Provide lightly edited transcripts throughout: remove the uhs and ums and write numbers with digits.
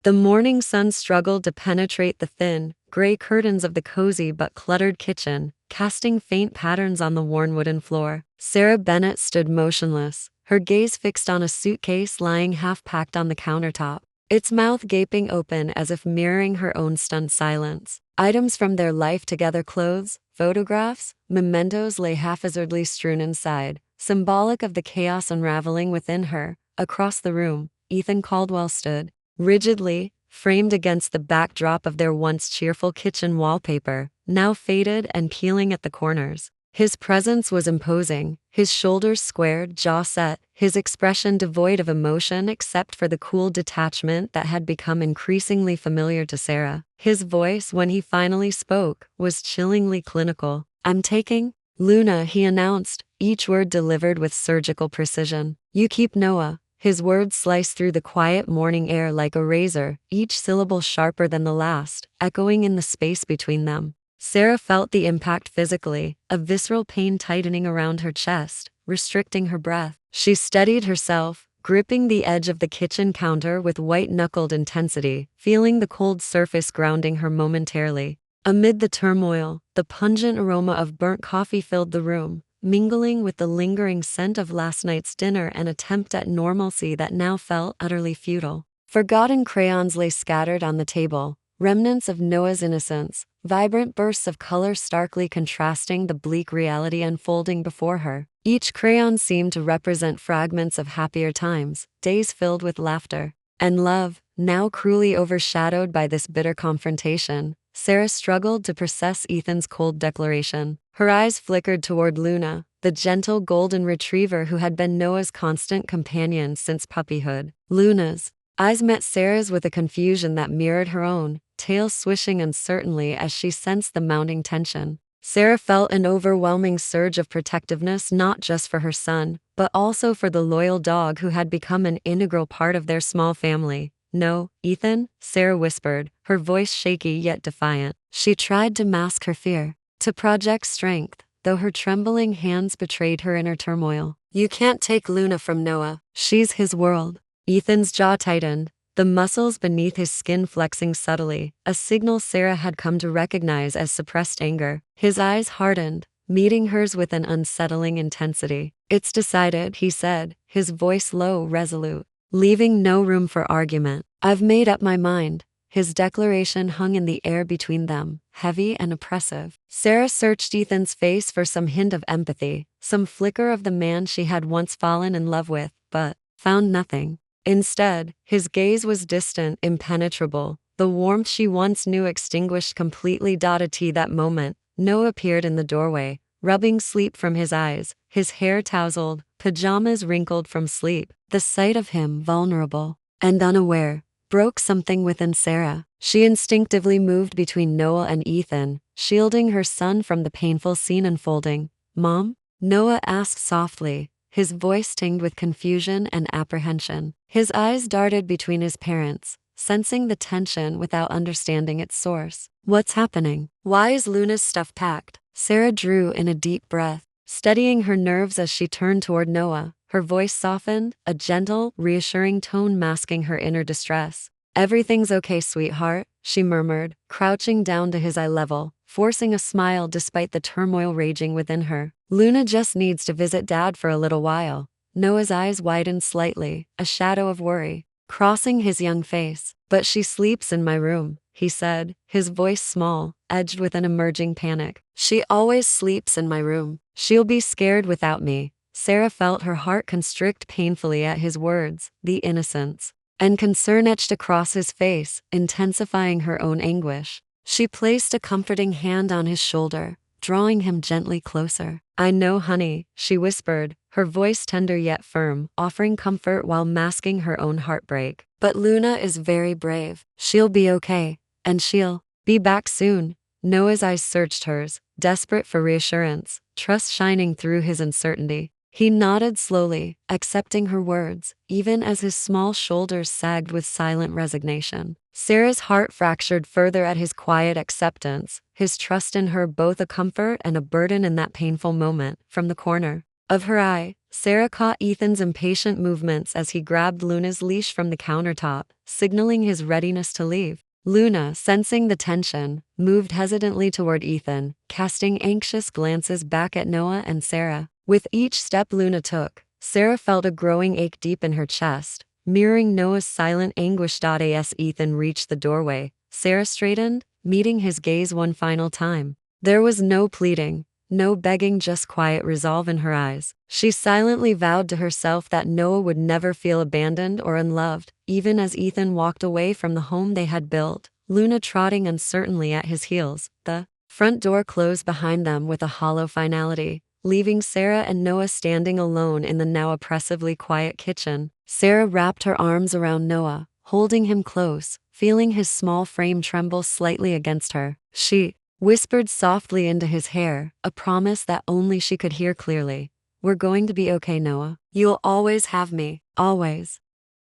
The morning sun struggled to penetrate the thin, gray curtains of the cozy but cluttered kitchen, casting faint patterns on the worn wooden floor. Sarah Bennett stood motionless, her gaze fixed on a suitcase lying half-packed on the countertop, its mouth gaping open as if mirroring her own stunned silence. Items from their life together, clothes, photographs, mementos lay haphazardly strewn inside, symbolic of the chaos unraveling within her. Across the room, Ethan Caldwell stood, rigidly, framed against the backdrop of their once cheerful kitchen wallpaper, now faded and peeling at the corners. His presence was imposing, his shoulders squared, jaw set, his expression devoid of emotion except for the cool detachment that had become increasingly familiar to Sarah. His voice, when he finally spoke, was chillingly clinical. "I'm taking Luna," he announced, each word delivered with surgical precision. "You keep Noah." His words sliced through the quiet morning air like a razor, each syllable sharper than the last, echoing in the space between them. Sarah felt the impact physically, a visceral pain tightening around her chest, restricting her breath. She steadied herself, gripping the edge of the kitchen counter with white-knuckled intensity, feeling the cold surface grounding her momentarily. Amid the turmoil, the pungent aroma of burnt coffee filled the room, mingling with the lingering scent of last night's dinner, an attempt at normalcy that now felt utterly futile. Forgotten crayons lay scattered on the table, remnants of Noah's innocence, vibrant bursts of color starkly contrasting the bleak reality unfolding before her. Each crayon seemed to represent fragments of happier times, days filled with laughter and love. Now cruelly overshadowed by this bitter confrontation, Sarah struggled to process Ethan's cold declaration. Her eyes flickered toward Luna, the gentle golden retriever who had been Noah's constant companion since puppyhood. Luna's eyes met Sarah's with a confusion that mirrored her own, tail swishing uncertainly as she sensed the mounting tension. Sarah felt an overwhelming surge of protectiveness, not just for her son, but also for the loyal dog who had become an integral part of their small family. "No, Ethan," Sarah whispered, her voice shaky yet defiant. She tried to mask her fear, to project strength, though her trembling hands betrayed her inner turmoil. "You can't take Luna from Noah. She's his world." Ethan's jaw tightened, the muscles beneath his skin flexing subtly, a signal Sarah had come to recognize as suppressed anger. His eyes hardened, meeting hers with an unsettling intensity. "It's decided," he said, his voice low, resolute, leaving no room for argument. "I've made up my mind." His declaration hung in the air between them, heavy and oppressive. Sarah searched Ethan's face for some hint of empathy, some flicker of the man she had once fallen in love with, but found nothing. Instead, his gaze was distant, impenetrable, the warmth she once knew extinguished completely. T that moment, Noah appeared in the doorway, rubbing sleep from his eyes, his hair tousled, pajamas wrinkled from sleep. The sight of him, vulnerable and unaware, broke something within Sarah. She instinctively moved between Noah and Ethan, shielding her son from the painful scene unfolding. "Mom?" Noah asked softly, his voice tinged with confusion and apprehension. His eyes darted between his parents, sensing the tension without understanding its source. "What's happening? Why is Luna's stuff packed?" Sarah drew in a deep breath, steadying her nerves as she turned toward Noah. Her voice softened, a gentle, reassuring tone masking her inner distress. "Everything's okay, sweetheart," she murmured, crouching down to his eye level, forcing a smile despite the turmoil raging within her. "Luna just needs to visit Dad for a little while." Noah's eyes widened slightly, a shadow of worry crossing his young face. "But she sleeps in my room," he said, his voice small, edged with an emerging panic. "She always sleeps in my room. She'll be scared without me." Sarah felt her heart constrict painfully at his words, the innocence and concern etched across his face, intensifying her own anguish. She placed a comforting hand on his shoulder, drawing him gently closer. "I know, honey," she whispered, her voice tender yet firm, offering comfort while masking her own heartbreak. "But Luna is very brave. She'll be okay, and she'll be back soon." Noah's eyes searched hers, desperate for reassurance, trust shining through his uncertainty. He nodded slowly, accepting her words, even as his small shoulders sagged with silent resignation. Sarah's heart fractured further at his quiet acceptance, his trust in her both a comfort and a burden in that painful moment. From the corner of her eye, Sarah caught Ethan's impatient movements as he grabbed Luna's leash from the countertop, signaling his readiness to leave. Luna, sensing the tension, moved hesitantly toward Ethan, casting anxious glances back at Noah and Sarah. With each step Luna took, Sarah felt a growing ache deep in her chest, mirroring Noah's silent anguish. As Ethan reached the doorway, Sarah straightened, meeting his gaze one final time. There was no pleading, no begging, just quiet resolve in her eyes. She silently vowed to herself that Noah would never feel abandoned or unloved, even as Ethan walked away from the home they had built, Luna trotting uncertainly at his heels. The front door closed behind them with a hollow finality, leaving Sarah and Noah standing alone in the now oppressively quiet kitchen. Sarah wrapped her arms around Noah, holding him close, feeling his small frame tremble slightly against her. She whispered softly into his hair, a promise that only she could hear clearly. "We're going to be okay, Noah. You'll always have me, always."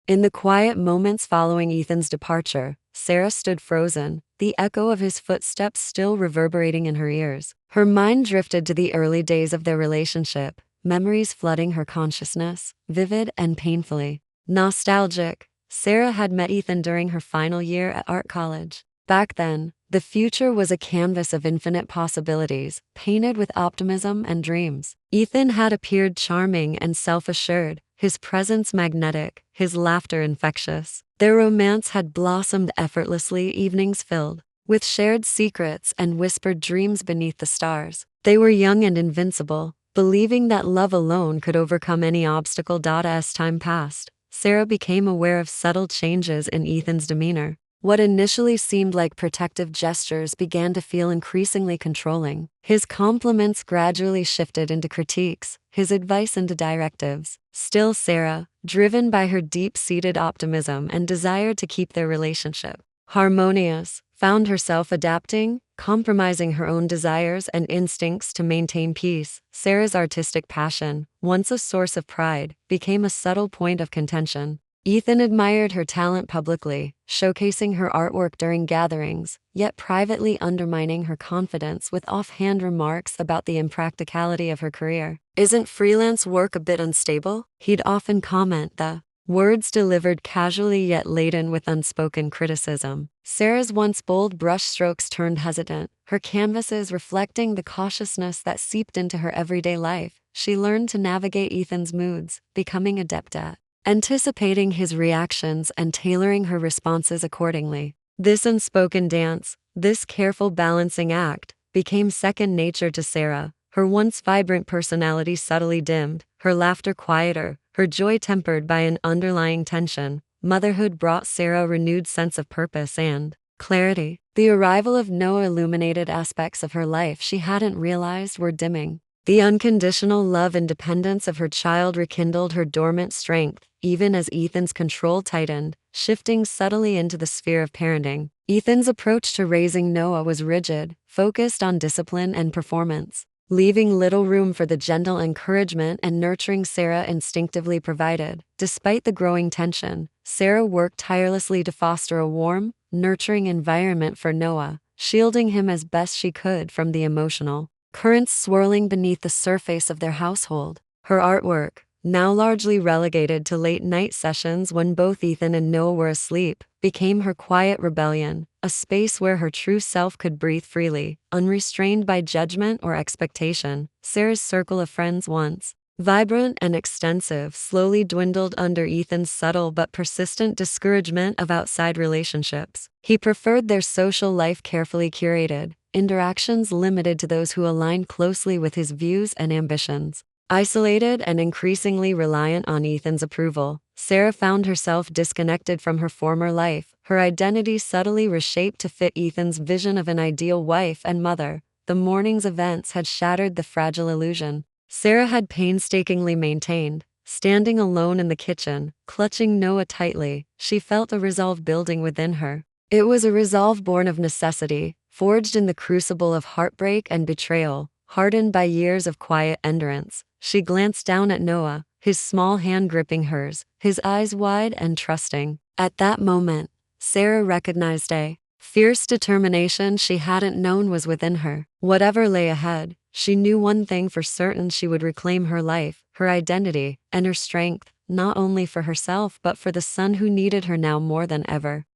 In the quiet moments following Ethan's departure, Sarah stood frozen, the echo of his footsteps still reverberating in her ears. Her mind drifted to the early days of their relationship, memories flooding her consciousness, vivid and painfully nostalgic. Sarah had met Ethan during her final year at art college. Back then, the future was a canvas of infinite possibilities, painted with optimism and dreams. Ethan had appeared charming and self-assured, his presence magnetic, his laughter infectious. Their romance had blossomed effortlessly, evenings filled with shared secrets and whispered dreams beneath the stars. They were young and invincible, believing that love alone could overcome any obstacle. As time passed, Sarah became aware of subtle changes in Ethan's demeanor. What initially seemed like protective gestures began to feel increasingly controlling. His compliments gradually shifted into critiques, his advice into directives. Still, Sarah, driven by her deep-seated optimism and desire to keep their relationship harmonious, found herself adapting, compromising her own desires and instincts to maintain peace. Sarah's artistic passion, once a source of pride, became a subtle point of contention. Ethan admired her talent publicly, showcasing her artwork during gatherings, yet privately undermining her confidence with offhand remarks about the impracticality of her career. "Isn't freelance work a bit unstable?" he'd often comment, the words delivered casually yet laden with unspoken criticism. Sarah's once bold brushstrokes turned hesitant, her canvases reflecting the cautiousness that seeped into her everyday life. She learned to navigate Ethan's moods, becoming adept at anticipating his reactions and tailoring her responses accordingly. This unspoken dance, this careful balancing act, became second nature to Sarah, her once vibrant personality subtly dimmed, her laughter quieter, her joy tempered by an underlying tension. Motherhood brought Sarah a renewed sense of purpose and clarity. The arrival of Noah illuminated aspects of her life she hadn't realized were dimming. The unconditional love and dependence of her child rekindled her dormant strength, even as Ethan's control tightened, shifting subtly into the sphere of parenting. Ethan's approach to raising Noah was rigid, focused on discipline and performance, leaving little room for the gentle encouragement and nurturing Sarah instinctively provided. Despite the growing tension, Sarah worked tirelessly to foster a warm, nurturing environment for Noah, shielding him as best she could from the emotional currents swirling beneath the surface of their household. Her artwork, now largely relegated to late-night sessions when both Ethan and Noah were asleep, became her quiet rebellion, a space where her true self could breathe freely, unrestrained by judgment or expectation. Sarah's circle of friends, once vibrant and extensive, slowly dwindled under Ethan's subtle but persistent discouragement of outside relationships. He preferred their social life carefully curated, interactions limited to those who aligned closely with his views and ambitions. Isolated and increasingly reliant on Ethan's approval, Sarah found herself disconnected from her former life, her identity subtly reshaped to fit Ethan's vision of an ideal wife and mother. The morning's events had shattered the fragile illusion Sarah had painstakingly maintained. Standing alone in the kitchen, clutching Noah tightly, she felt a resolve building within her. It was a resolve born of necessity, forged in the crucible of heartbreak and betrayal, hardened by years of quiet endurance. She glanced down at Noah, his small hand gripping hers, his eyes wide and trusting. At that moment, Sarah recognized a fierce determination she hadn't known was within her. Whatever lay ahead, she knew one thing for certain: she would reclaim her life, her identity, and her strength, not only for herself but for the son who needed her now more than ever.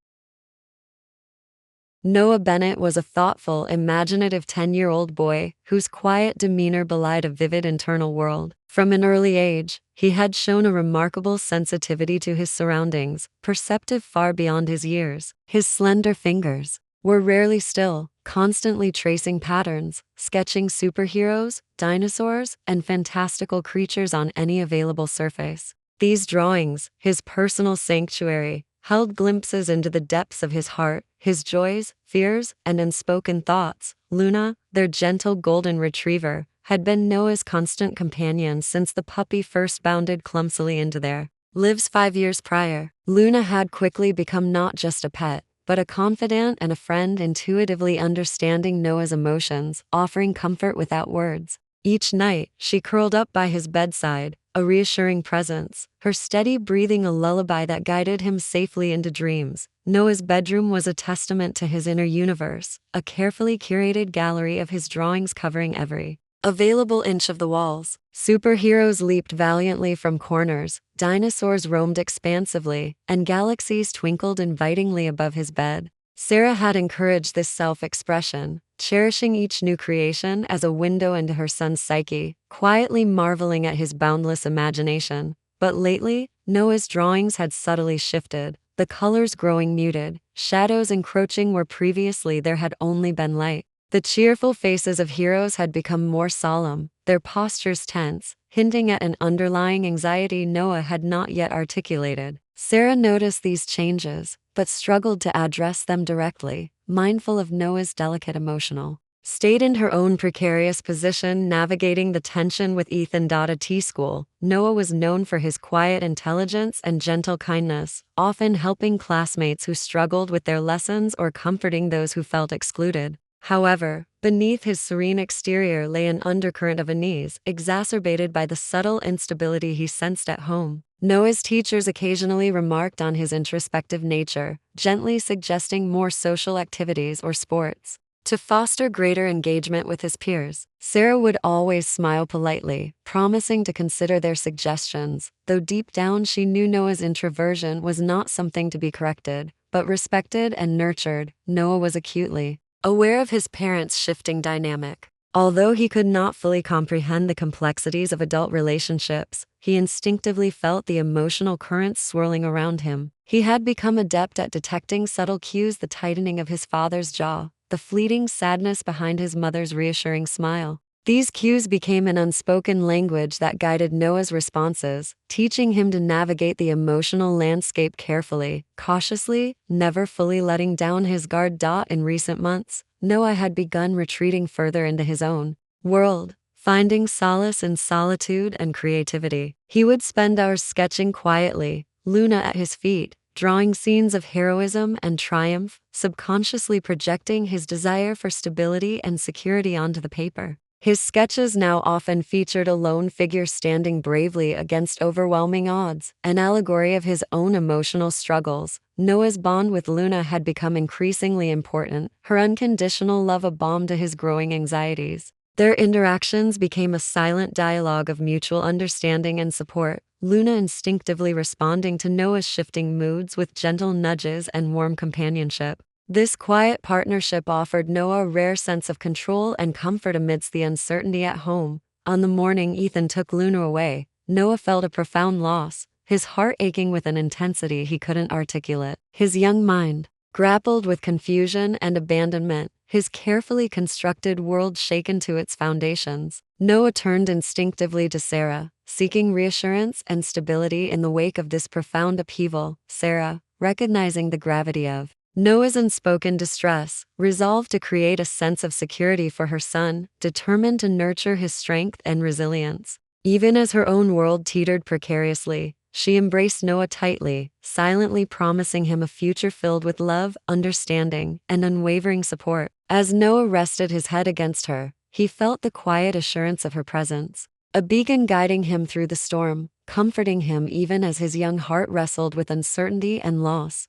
Noah Bennett was a thoughtful, imaginative 10-year-old boy whose quiet demeanor belied a vivid internal world. From an early age, he had shown a remarkable sensitivity to his surroundings, perceptive far beyond his years. His slender fingers were rarely still, constantly tracing patterns, sketching superheroes, dinosaurs, and fantastical creatures on any available surface. These drawings, his personal sanctuary, held glimpses into the depths of his heart, his joys, fears, and unspoken thoughts. Luna, their gentle golden retriever, had been Noah's constant companion since the puppy first bounded clumsily into their lives 5 years prior. Luna had quickly become not just a pet, but a confidant and a friend, intuitively understanding Noah's emotions, offering comfort without words. Each night, she curled up by his bedside, a reassuring presence, her steady breathing a lullaby that guided him safely into dreams. Noah's bedroom was a testament to his inner universe, a carefully curated gallery of his drawings covering every available inch of the walls. Superheroes leaped valiantly from corners, dinosaurs roamed expansively, and galaxies twinkled invitingly above his bed. Sarah had encouraged this self-expression, cherishing each new creation as a window into her son's psyche, quietly marveling at his boundless imagination. But lately, Noah's drawings had subtly shifted, the colors growing muted, shadows encroaching where previously there had only been light. The cheerful faces of heroes had become more solemn, their postures tense, hinting at an underlying anxiety Noah had not yet articulated. Sarah noticed these changes, but struggled to address them directly, mindful of Noah's delicate emotional state. In her own precarious position navigating the tension with Ethan at T-school, Noah was known for his quiet intelligence and gentle kindness, often helping classmates who struggled with their lessons or comforting those who felt excluded. However, beneath his serene exterior lay an undercurrent of unease, exacerbated by the subtle instability he sensed at home. Noah's teachers occasionally remarked on his introspective nature, gently suggesting more social activities or sports to foster greater engagement with his peers. Sarah would always smile politely, promising to consider their suggestions, though deep down she knew Noah's introversion was not something to be corrected, but respected and nurtured. Noah was acutely aware of his parents' shifting dynamic. Although he could not fully comprehend the complexities of adult relationships, he instinctively felt the emotional currents swirling around him. He had become adept at detecting subtle cues: the tightening of his father's jaw, the fleeting sadness behind his mother's reassuring smile. These cues became an unspoken language that guided Noah's responses, teaching him to navigate the emotional landscape carefully, cautiously, never fully letting down his guard. In recent months, Noah had begun retreating further into his own world, finding solace in solitude and creativity. He would spend hours sketching quietly, Luna at his feet, drawing scenes of heroism and triumph, subconsciously projecting his desire for stability and security onto the paper. His sketches now often featured a lone figure standing bravely against overwhelming odds, an allegory of his own emotional struggles. Noah's bond with Luna had become increasingly important, her unconditional love a balm to his growing anxieties. Their interactions became a silent dialogue of mutual understanding and support, Luna instinctively responding to Noah's shifting moods with gentle nudges and warm companionship. This quiet partnership offered Noah a rare sense of control and comfort amidst the uncertainty at home. On the morning Ethan took Luna away, Noah felt a profound loss, his heart aching with an intensity he couldn't articulate. His young mind grappled with confusion and abandonment, his carefully constructed world shaken to its foundations. Noah turned instinctively to Sarah, seeking reassurance and stability in the wake of this profound upheaval. Sarah, recognizing the gravity of Noah's unspoken distress, resolved to create a sense of security for her son, determined to nurture his strength and resilience. Even as her own world teetered precariously, she embraced Noah tightly, silently promising him a future filled with love, understanding, and unwavering support. As Noah rested his head against her, he felt the quiet assurance of her presence, a beacon guiding him through the storm, comforting him even as his young heart wrestled with uncertainty and loss.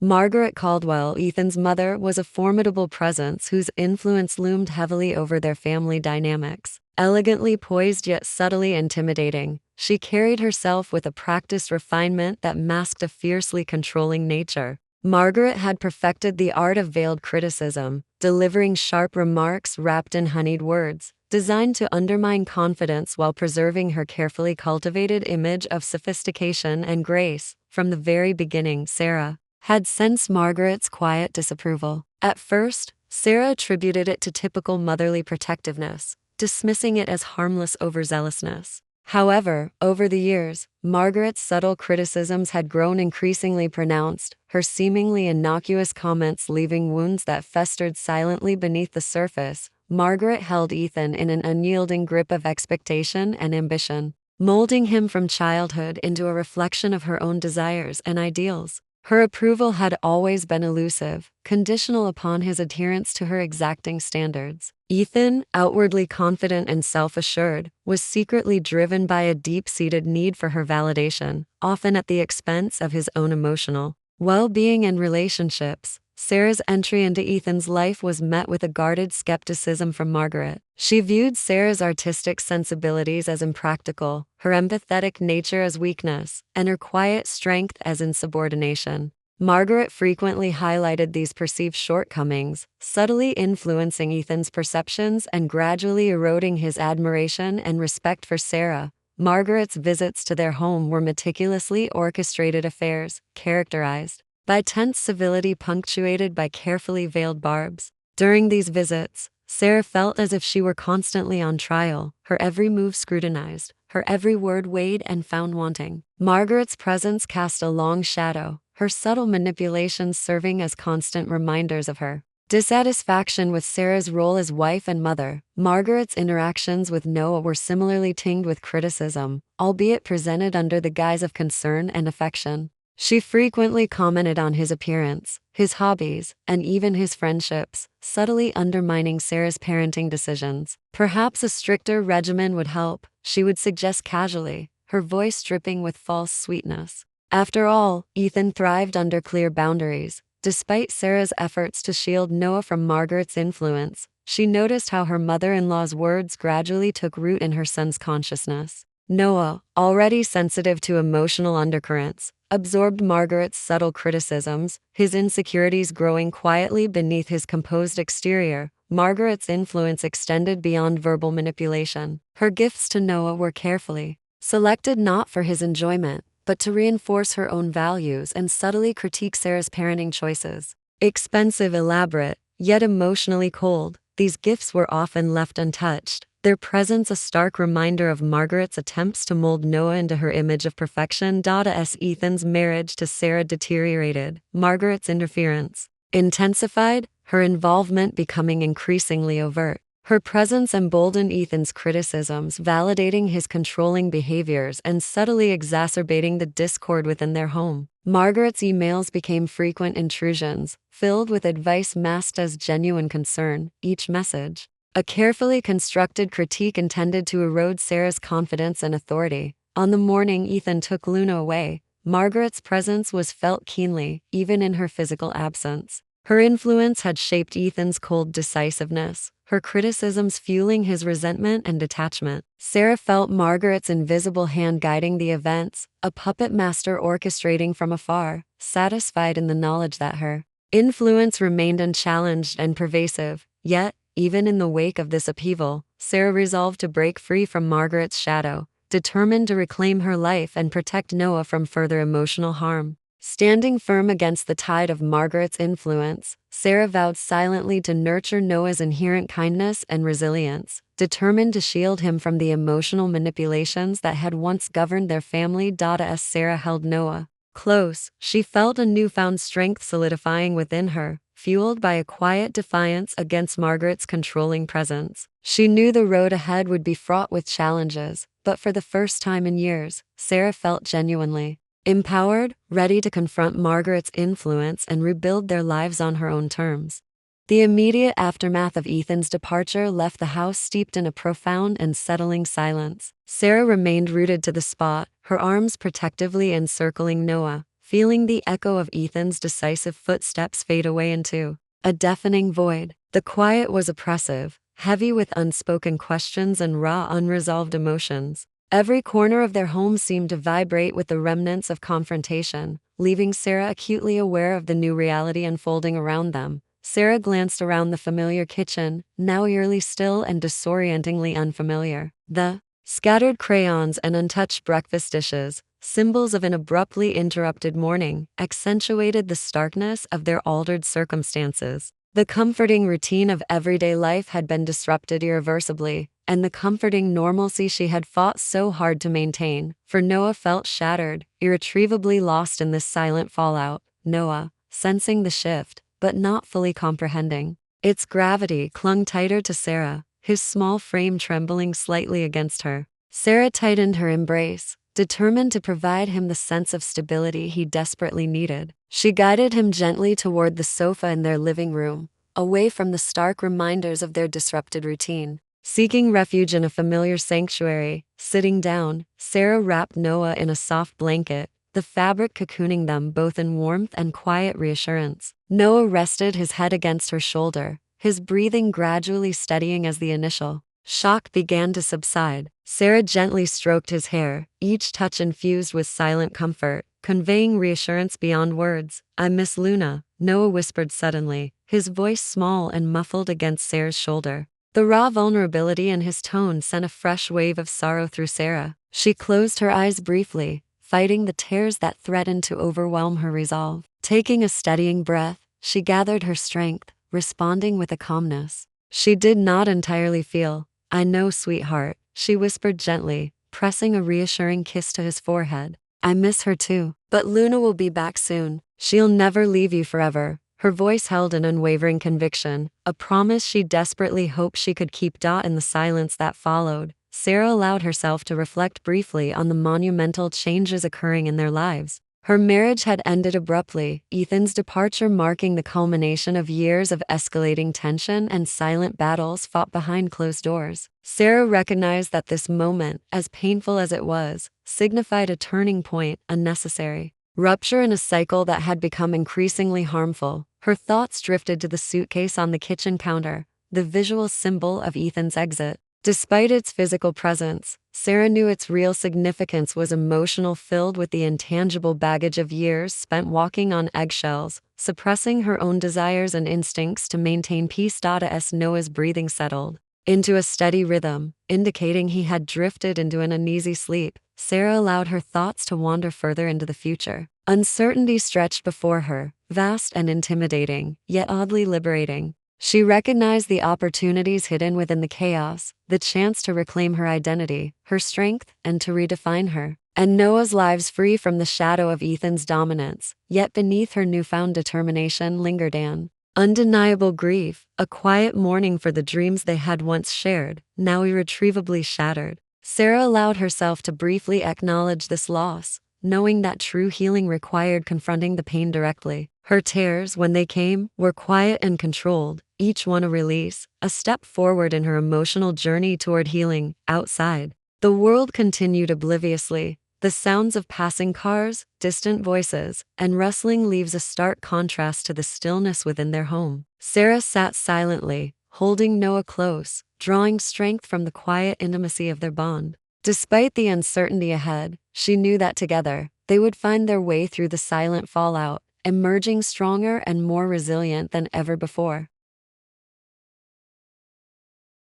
Margaret Caldwell, Ethan's mother, was a formidable presence whose influence loomed heavily over their family dynamics. Elegantly poised yet subtly intimidating, she carried herself with a practiced refinement that masked a fiercely controlling nature. Margaret had perfected the art of veiled criticism, delivering sharp remarks wrapped in honeyed words, designed to undermine confidence while preserving her carefully cultivated image of sophistication and grace. From the very beginning, Sarah had sensed Margaret's quiet disapproval. At first, Sarah attributed it to typical motherly protectiveness, dismissing it as harmless overzealousness. However, over the years, Margaret's subtle criticisms had grown increasingly pronounced, her seemingly innocuous comments leaving wounds that festered silently beneath the surface. Margaret held Ethan in an unyielding grip of expectation and ambition, molding him from childhood into a reflection of her own desires and ideals. Her approval had always been elusive, conditional upon his adherence to her exacting standards. Ethan, outwardly confident and self-assured, was secretly driven by a deep-seated need for her validation, often at the expense of his own emotional well-being and relationships. Sarah's entry into Ethan's life was met with a guarded skepticism from Margaret. She viewed Sarah's artistic sensibilities as impractical, her empathetic nature as weakness, and her quiet strength as insubordination. Margaret frequently highlighted these perceived shortcomings, subtly influencing Ethan's perceptions and gradually eroding his admiration and respect for Sarah. Margaret's visits to their home were meticulously orchestrated affairs, characterized by tense civility punctuated by carefully veiled barbs. During these visits, Sarah felt as if she were constantly on trial, her every move scrutinized, her every word weighed and found wanting. Margaret's presence cast a long shadow, her subtle manipulations serving as constant reminders of her dissatisfaction with Sarah's role as wife and mother. Margaret's interactions with Noah were similarly tinged with criticism, albeit presented under the guise of concern and affection. She frequently commented on his appearance, his hobbies, and even his friendships, subtly undermining Sarah's parenting decisions. Perhaps a stricter regimen would help, she would suggest casually, her voice dripping with false sweetness. After all, Ethan thrived under clear boundaries. Despite Sarah's efforts to shield Noah from Margaret's influence, she noticed how her mother-in-law's words gradually took root in her son's consciousness. Noah, already sensitive to emotional undercurrents, absorbed Margaret's subtle criticisms, his insecurities growing quietly beneath his composed exterior. Margaret's influence extended beyond verbal manipulation. Her gifts to Noah were carefully selected not for his enjoyment, but to reinforce her own values and subtly critique Sarah's parenting choices. Expensive, elaborate, yet emotionally cold, these gifts were often left untouched, their presence a stark reminder of Margaret's attempts to mold Noah into her image of perfection. As Ethan's marriage to Sarah deteriorated, Margaret's interference intensified, her involvement becoming increasingly overt. Her presence emboldened Ethan's criticisms, validating his controlling behaviors and subtly exacerbating the discord within their home. Margaret's emails became frequent intrusions, filled with advice masked as genuine concern, each message a carefully constructed critique intended to erode Sarah's confidence and authority. On the morning Ethan took Luna away, Margaret's presence was felt keenly, even in her physical absence. Her influence had shaped Ethan's cold decisiveness, her criticisms fueling his resentment and detachment. Sarah felt Margaret's invisible hand guiding the events, a puppet master orchestrating from afar, satisfied in the knowledge that her influence remained unchallenged and pervasive. Yet, even in the wake of this upheaval, Sarah resolved to break free from Margaret's shadow, determined to reclaim her life and protect Noah from further emotional harm. Standing firm against the tide of Margaret's influence, Sarah vowed silently to nurture Noah's inherent kindness and resilience, determined to shield him from the emotional manipulations that had once governed their family. As Sarah held Noah close, she felt a newfound strength solidifying within her, fueled by a quiet defiance against Margaret's controlling presence. She knew the road ahead would be fraught with challenges, but for the first time in years, Sarah felt genuinely empowered, ready to confront Margaret's influence and rebuild their lives on her own terms. The immediate aftermath of Ethan's departure left the house steeped in a profound and settling silence. Sarah remained rooted to the spot, her arms protectively encircling Noah, feeling the echo of Ethan's decisive footsteps fade away into a deafening void. The quiet was oppressive, heavy with unspoken questions and raw unresolved emotions. Every corner of their home seemed to vibrate with the remnants of confrontation, leaving Sarah acutely aware of the new reality unfolding around them. Sarah glanced around the familiar kitchen, now eerily still and disorientingly unfamiliar. The scattered crayons and untouched breakfast dishes, symbols of an abruptly interrupted morning, accentuated the starkness of their altered circumstances. The comforting routine of everyday life had been disrupted irreversibly, and the comforting normalcy she had fought so hard to maintain, for Noah felt shattered, irretrievably lost in this silent fallout. Noah, sensing the shift, but not fully comprehending its gravity, clung tighter to Sarah, his small frame trembling slightly against her. Sarah tightened her embrace, determined to provide him the sense of stability he desperately needed. She guided him gently toward the sofa in their living room, away from the stark reminders of their disrupted routine. Seeking refuge in a familiar sanctuary, sitting down, Sarah wrapped Noah in a soft blanket, the fabric cocooning them both in warmth and quiet reassurance. Noah rested his head against her shoulder, his breathing gradually steadying as the initial shock began to subside. Sarah gently stroked his hair, each touch infused with silent comfort, conveying reassurance beyond words. "I miss Luna," Noah whispered suddenly, his voice small and muffled against Sarah's shoulder. The raw vulnerability in his tone sent a fresh wave of sorrow through Sarah. She closed her eyes briefly, fighting the tears that threatened to overwhelm her resolve. Taking a steadying breath, she gathered her strength, responding with a calmness she did not entirely feel. "I know, sweetheart," she whispered gently, pressing a reassuring kiss to his forehead. "I miss her too. But Luna will be back soon. She'll never leave you forever." Her voice held an unwavering conviction, a promise she desperately hoped she could keep. In the silence that followed, Sarah allowed herself to reflect briefly on the monumental changes occurring in their lives. Her marriage had ended abruptly, Ethan's departure marking the culmination of years of escalating tension and silent battles fought behind closed doors. Sarah recognized that this moment, as painful as it was, signified a turning point, a necessary rupture in a cycle that had become increasingly harmful. Her thoughts drifted to the suitcase on the kitchen counter, the visual symbol of Ethan's exit. Despite its physical presence, Sarah knew its real significance was emotional, filled with the intangible baggage of years spent walking on eggshells, suppressing her own desires and instincts to maintain peace. As Noah's breathing settled into a steady rhythm, indicating he had drifted into an uneasy sleep, Sarah allowed her thoughts to wander further into the future. Uncertainty stretched before her, vast and intimidating, yet oddly liberating. She recognized the opportunities hidden within the chaos, the chance to reclaim her identity, her strength, and to redefine her. And Noah's lives free from the shadow of Ethan's dominance, yet beneath her newfound determination lingered an undeniable grief, a quiet mourning for the dreams they had once shared, now irretrievably shattered. Sarah allowed herself to briefly acknowledge this loss, knowing that true healing required confronting the pain directly. Her tears, when they came, were quiet and controlled, each one a release, a step forward in her emotional journey toward healing. Outside, the world continued obliviously. The sounds of passing cars, distant voices, and rustling leaves a stark contrast to the stillness within their home. Sarah sat silently, holding Noah close, drawing strength from the quiet intimacy of their bond. Despite the uncertainty ahead, she knew that together, they would find their way through the silent fallout, emerging stronger and more resilient than ever before.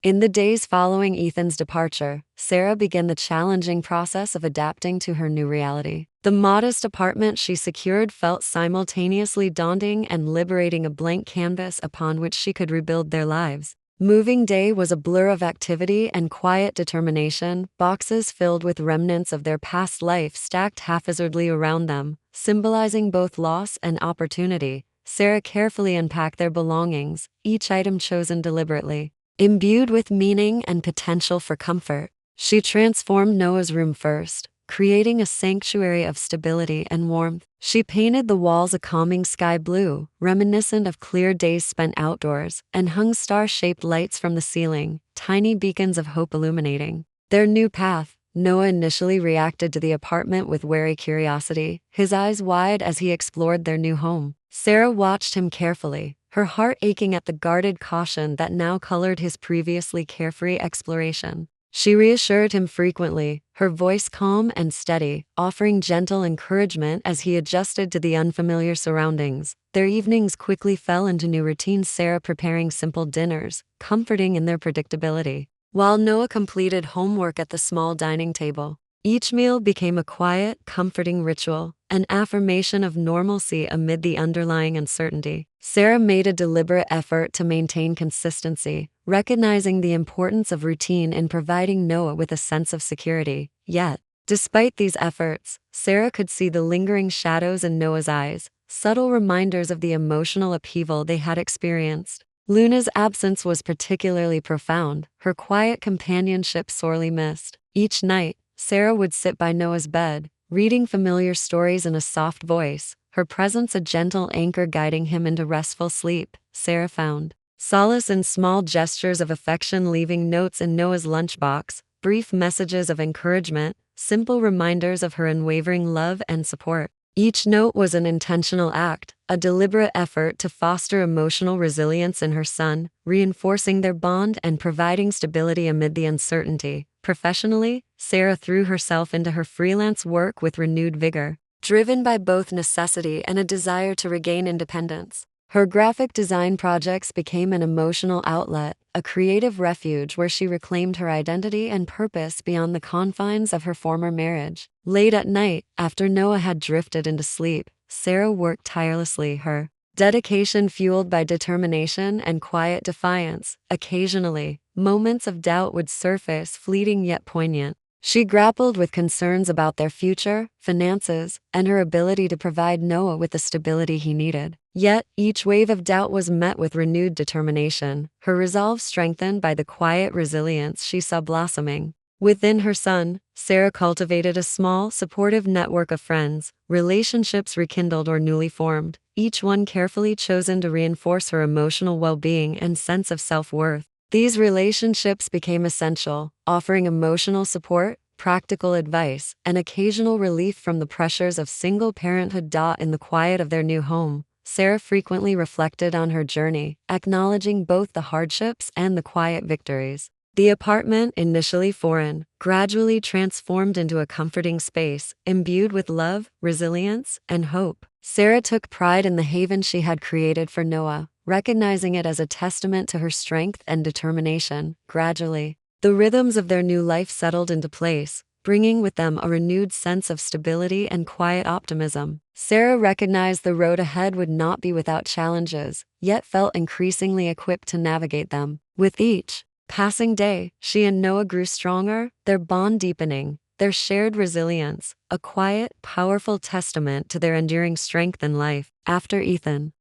In the days following Ethan's departure, Sarah began the challenging process of adapting to her new reality. The modest apartment she secured felt simultaneously daunting and liberating, a blank canvas upon which she could rebuild their lives. Moving day was a blur of activity and quiet determination, boxes filled with remnants of their past life stacked haphazardly around them, symbolizing both loss and opportunity. Sarah carefully unpacked their belongings, each item chosen deliberately, imbued with meaning and potential for comfort. She transformed Noah's room first, creating a sanctuary of stability and warmth. She painted the walls a calming sky blue, reminiscent of clear days spent outdoors, and hung star-shaped lights from the ceiling, tiny beacons of hope illuminating their new path. Noah initially reacted to the apartment with wary curiosity, his eyes wide as he explored their new home. Sarah watched him carefully, her heart aching at the guarded caution that now colored his previously carefree exploration. She reassured him frequently, her voice calm and steady, offering gentle encouragement as he adjusted to the unfamiliar surroundings. Their evenings quickly fell into new routines, Sarah preparing simple dinners, comforting in their predictability, while Noah completed homework at the small dining table. Each meal became a quiet, comforting ritual, an affirmation of normalcy amid the underlying uncertainty. Sarah made a deliberate effort to maintain consistency, recognizing the importance of routine in providing Noah with a sense of security. Yet, despite these efforts, Sarah could see the lingering shadows in Noah's eyes, subtle reminders of the emotional upheaval they had experienced. Luna's absence was particularly profound, her quiet companionship sorely missed. Each night, Sarah would sit by Noah's bed, reading familiar stories in a soft voice, her presence a gentle anchor guiding him into restful sleep. Sarah found solace in small gestures of affection, leaving notes in Noah's lunchbox, brief messages of encouragement, simple reminders of her unwavering love and support. Each note was an intentional act, a deliberate effort to foster emotional resilience in her son, reinforcing their bond and providing stability amid the uncertainty. Professionally, Sarah threw herself into her freelance work with renewed vigor, driven by both necessity and a desire to regain independence. Her graphic design projects became an emotional outlet, a creative refuge where she reclaimed her identity and purpose beyond the confines of her former marriage. Late at night, after Noah had drifted into sleep, Sarah worked tirelessly, her dedication fueled by determination and quiet defiance. Occasionally, moments of doubt would surface, fleeting yet poignant. She grappled with concerns about their future, finances, and her ability to provide Noah with the stability he needed. Yet, each wave of doubt was met with renewed determination, her resolve strengthened by the quiet resilience she saw blossoming within her son. Sarah cultivated a small, supportive network of friends, relationships rekindled or newly formed, each one carefully chosen to reinforce her emotional well-being and sense of self-worth. These relationships became essential, offering emotional support, practical advice, and occasional relief from the pressures of single parenthood. In the quiet of their new home, Sarah frequently reflected on her journey, acknowledging both the hardships and the quiet victories. The apartment, initially foreign, gradually transformed into a comforting space, imbued with love, resilience, and hope. Sarah took pride in the haven she had created for Noah, recognizing it as a testament to her strength and determination. Gradually, the rhythms of their new life settled into place, bringing with them a renewed sense of stability and quiet optimism. Sarah recognized the road ahead would not be without challenges, yet felt increasingly equipped to navigate them. With each passing day, she and Noah grew stronger, their bond deepening, their shared resilience, a quiet, powerful testament to their enduring strength in life. After Ethan,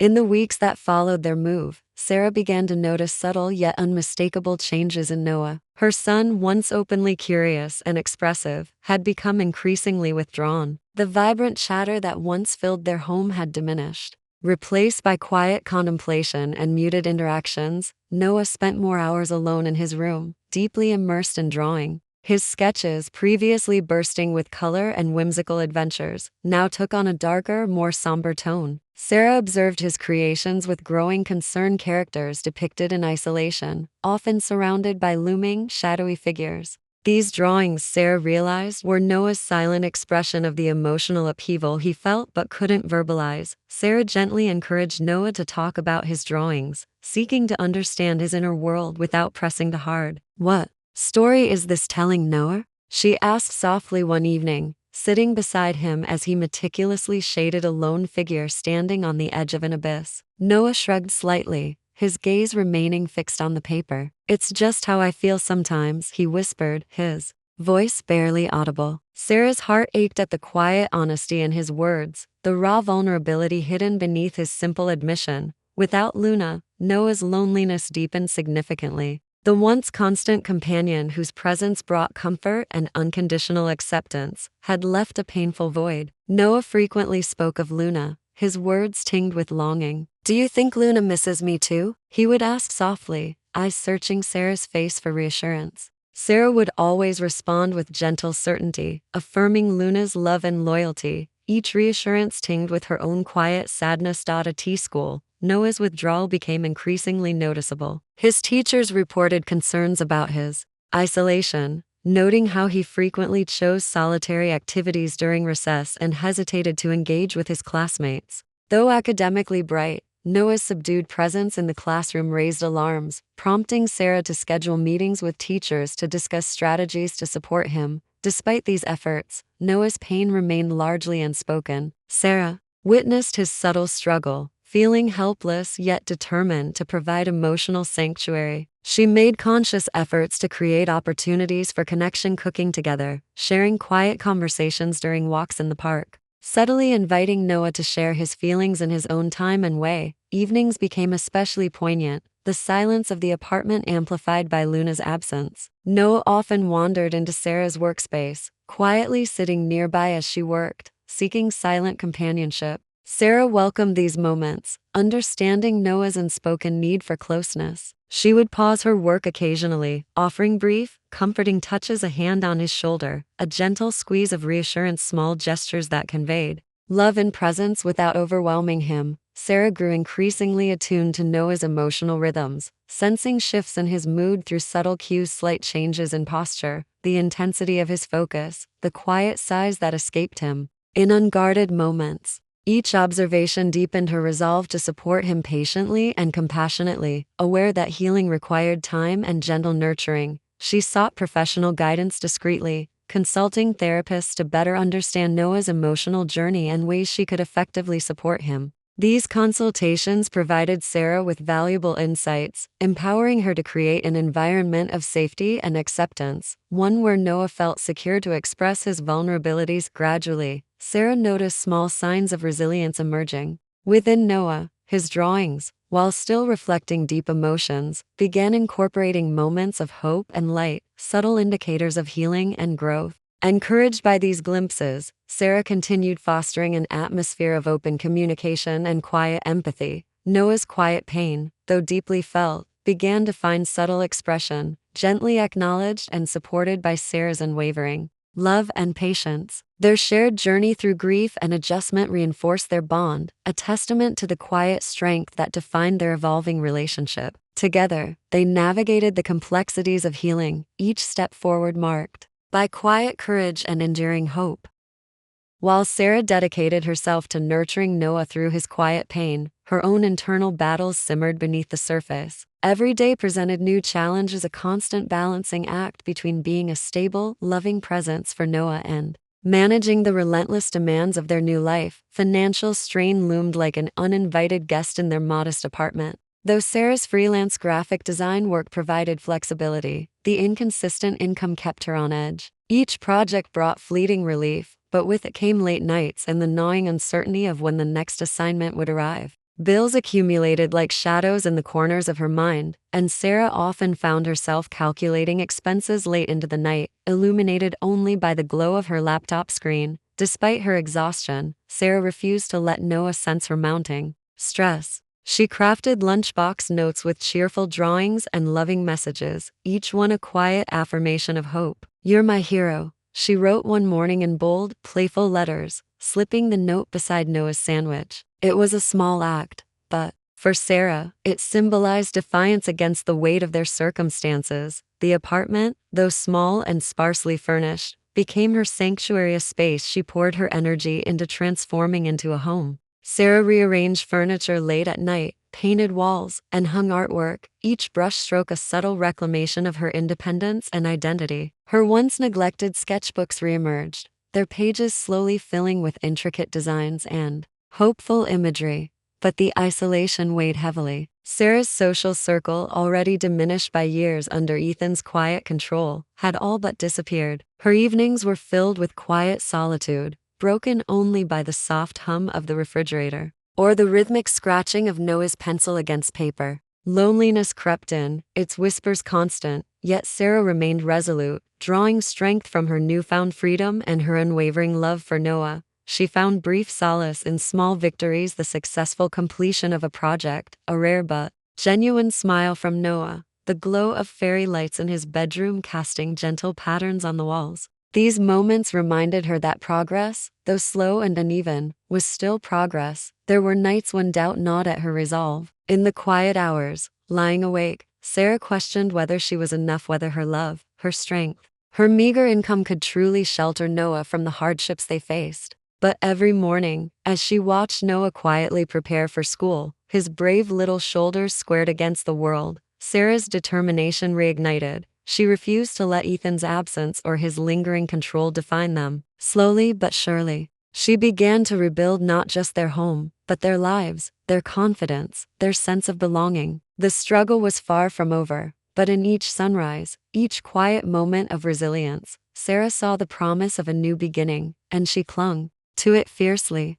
in the weeks that followed their move, Sarah began to notice subtle yet unmistakable changes in Noah. Her son, once openly curious and expressive, had become increasingly withdrawn. The vibrant chatter that once filled their home had diminished. Replaced by quiet contemplation and muted interactions, Noah spent more hours alone in his room, deeply immersed in drawing. His sketches, previously bursting with color and whimsical adventures, now took on a darker, more somber tone. Sarah observed his creations with growing concern, characters depicted in isolation, often surrounded by looming, shadowy figures. These drawings, Sarah realized, were Noah's silent expression of the emotional upheaval he felt but couldn't verbalize. Sarah gently encouraged Noah to talk about his drawings, seeking to understand his inner world without pressing too hard. "What story is this telling, Noah?" she asked softly one evening, sitting beside him as he meticulously shaded a lone figure standing on the edge of an abyss. Noah shrugged slightly, his gaze remaining fixed on the paper. "It's just how I feel sometimes," he whispered, his voice barely audible. Sarah's heart ached at the quiet honesty in his words, the raw vulnerability hidden beneath his simple admission. Without Luna, Noah's loneliness deepened significantly. The once constant companion whose presence brought comfort and unconditional acceptance had left a painful void. Noah frequently spoke of Luna, his words tinged with longing. "Do you think Luna misses me too?" he would ask softly, eyes searching Sarah's face for reassurance. Sarah would always respond with gentle certainty, affirming Luna's love and loyalty, each reassurance tinged with her own quiet sadness. At T-school, Noah's withdrawal became increasingly noticeable. His teachers reported concerns about his isolation, noting how he frequently chose solitary activities during recess and hesitated to engage with his classmates. Though academically bright, Noah's subdued presence in the classroom raised alarms, prompting Sarah to schedule meetings with teachers to discuss strategies to support him. Despite these efforts, Noah's pain remained largely unspoken. Sarah witnessed his subtle struggle, feeling helpless yet determined to provide emotional sanctuary. She made conscious efforts to create opportunities for connection, cooking together, sharing quiet conversations during walks in the park, subtly inviting Noah to share his feelings in his own time and way. Evenings became especially poignant, the silence of the apartment amplified by Luna's absence. Noah often wandered into Sarah's workspace, quietly sitting nearby as she worked, seeking silent companionship. Sarah welcomed these moments, understanding Noah's unspoken need for closeness. She would pause her work occasionally, offering brief, comforting touches, a hand on his shoulder, a gentle squeeze of reassurance, small gestures that conveyed love and presence without overwhelming him. Sarah grew increasingly attuned to Noah's emotional rhythms, sensing shifts in his mood through subtle cues, slight changes in posture, the intensity of his focus, the quiet sighs that escaped him in unguarded moments. Each observation deepened her resolve to support him patiently and compassionately. Aware that healing required time and gentle nurturing, she sought professional guidance discreetly, consulting therapists to better understand Noah's emotional journey and ways she could effectively support him. These consultations provided Sarah with valuable insights, empowering her to create an environment of safety and acceptance, one where Noah felt secure to express his vulnerabilities. Gradually, Sarah noticed small signs of resilience emerging within Noah. His drawings, while still reflecting deep emotions, began incorporating moments of hope and light, subtle indicators of healing and growth. Encouraged by these glimpses, Sarah continued fostering an atmosphere of open communication and quiet empathy. Noah's quiet pain, though deeply felt, began to find subtle expression, gently acknowledged and supported by Sarah's unwavering love and patience. Their shared journey through grief and adjustment reinforced their bond, a testament to the quiet strength that defined their evolving relationship. Together, they navigated the complexities of healing, each step forward marked by quiet courage and enduring hope. While Sarah dedicated herself to nurturing Noah through his quiet pain, her own internal battles simmered beneath the surface. Every day presented new challenges, a constant balancing act between being a stable, loving presence for Noah and managing the relentless demands of their new life. Financial strain loomed like an uninvited guest in their modest apartment. Though Sarah's freelance graphic design work provided flexibility, the inconsistent income kept her on edge. Each project brought fleeting relief, but with it came late nights and the gnawing uncertainty of when the next assignment would arrive. Bills accumulated like shadows in the corners of her mind, and Sarah often found herself calculating expenses late into the night, illuminated only by the glow of her laptop screen. Despite her exhaustion, Sarah refused to let Noah sense her mounting stress. She crafted lunchbox notes with cheerful drawings and loving messages, each one a quiet affirmation of hope. "You're my hero," she wrote one morning in bold, playful letters, slipping the note beside Noah's sandwich. It was a small act, but for Sarah, it symbolized defiance against the weight of their circumstances. The apartment, though small and sparsely furnished, became her sanctuary, a space she poured her energy into transforming into a home. Sarah rearranged furniture late at night, painted walls, and hung artwork, each brushstroke a subtle reclamation of her independence and identity. Her once neglected sketchbooks reemerged, their pages slowly filling with intricate designs and hopeful imagery. But the isolation weighed heavily. Sarah's social circle, already diminished by years under Ethan's quiet control, had all but disappeared. Her evenings were filled with quiet solitude, broken only by the soft hum of the refrigerator or the rhythmic scratching of Noah's pencil against paper. Loneliness crept in, its whispers constant, yet Sarah remained resolute, drawing strength from her newfound freedom and her unwavering love for Noah. She found brief solace in small victories, the successful completion of a project, a rare but genuine smile from Noah, the glow of fairy lights in his bedroom casting gentle patterns on the walls. These moments reminded her that progress, though slow and uneven, was still progress. There were nights when doubt gnawed at her resolve. In the quiet hours, lying awake, Sarah questioned whether she was enough, whether her love, her strength, her meager income could truly shelter Noah from the hardships they faced. But every morning, as she watched Noah quietly prepare for school, his brave little shoulders squared against the world, Sarah's determination reignited. She refused to let Ethan's absence or his lingering control define them. Slowly but surely, she began to rebuild not just their home, but their lives, their confidence, their sense of belonging. The struggle was far from over, but in each sunrise, each quiet moment of resilience, Sarah saw the promise of a new beginning, and she clung to it fiercely.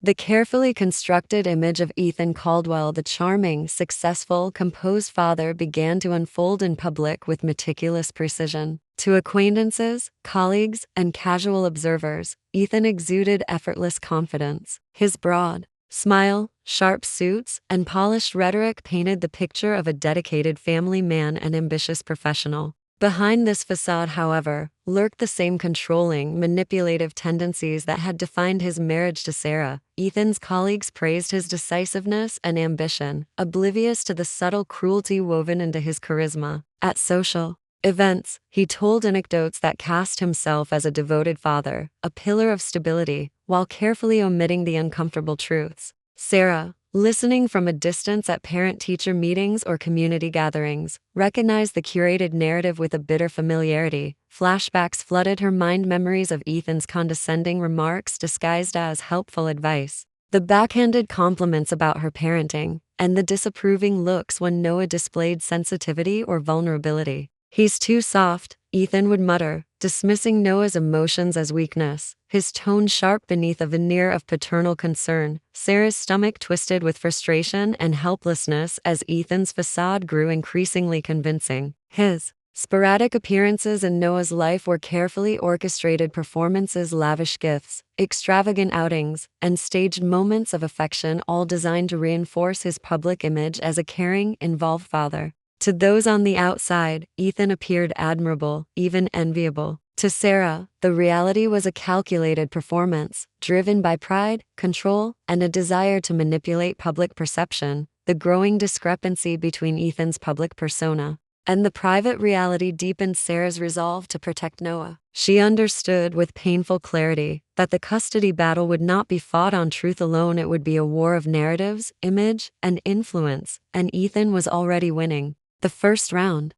The carefully constructed image of Ethan Caldwell, the charming, successful, composed father, began to unfold in public with meticulous precision. To acquaintances, colleagues, and casual observers, Ethan exuded effortless confidence. His broad smile, sharp suits, and polished rhetoric painted the picture of a dedicated family man and ambitious professional. Behind this facade, however, lurked the same controlling, manipulative tendencies that had defined his marriage to Sarah. Ethan's colleagues praised his decisiveness and ambition, oblivious to the subtle cruelty woven into his charisma. At social events, he told anecdotes that cast himself as a devoted father, a pillar of stability, while carefully omitting the uncomfortable truths. Sarah, listening from a distance at parent-teacher meetings or community gatherings, recognized the curated narrative with a bitter familiarity. Flashbacks flooded her mind, memories of Ethan's condescending remarks disguised as helpful advice, the backhanded compliments about her parenting, and the disapproving looks when Noah displayed sensitivity or vulnerability. "He's too soft," Ethan would mutter, dismissing Noah's emotions as weakness, his tone sharp beneath a veneer of paternal concern. Sarah's stomach twisted with frustration and helplessness as Ethan's facade grew increasingly convincing. His sporadic appearances in Noah's life were carefully orchestrated performances, lavish gifts, extravagant outings, and staged moments of affection, all designed to reinforce his public image as a caring, involved father. To those on the outside, Ethan appeared admirable, even enviable. To Sarah, the reality was a calculated performance, driven by pride, control, and a desire to manipulate public perception. The growing discrepancy between Ethan's public persona and the private reality deepened Sarah's resolve to protect Noah. She understood with painful clarity that the custody battle would not be fought on truth alone. It would be a war of narratives, image, and influence, and Ethan was already winning the first round.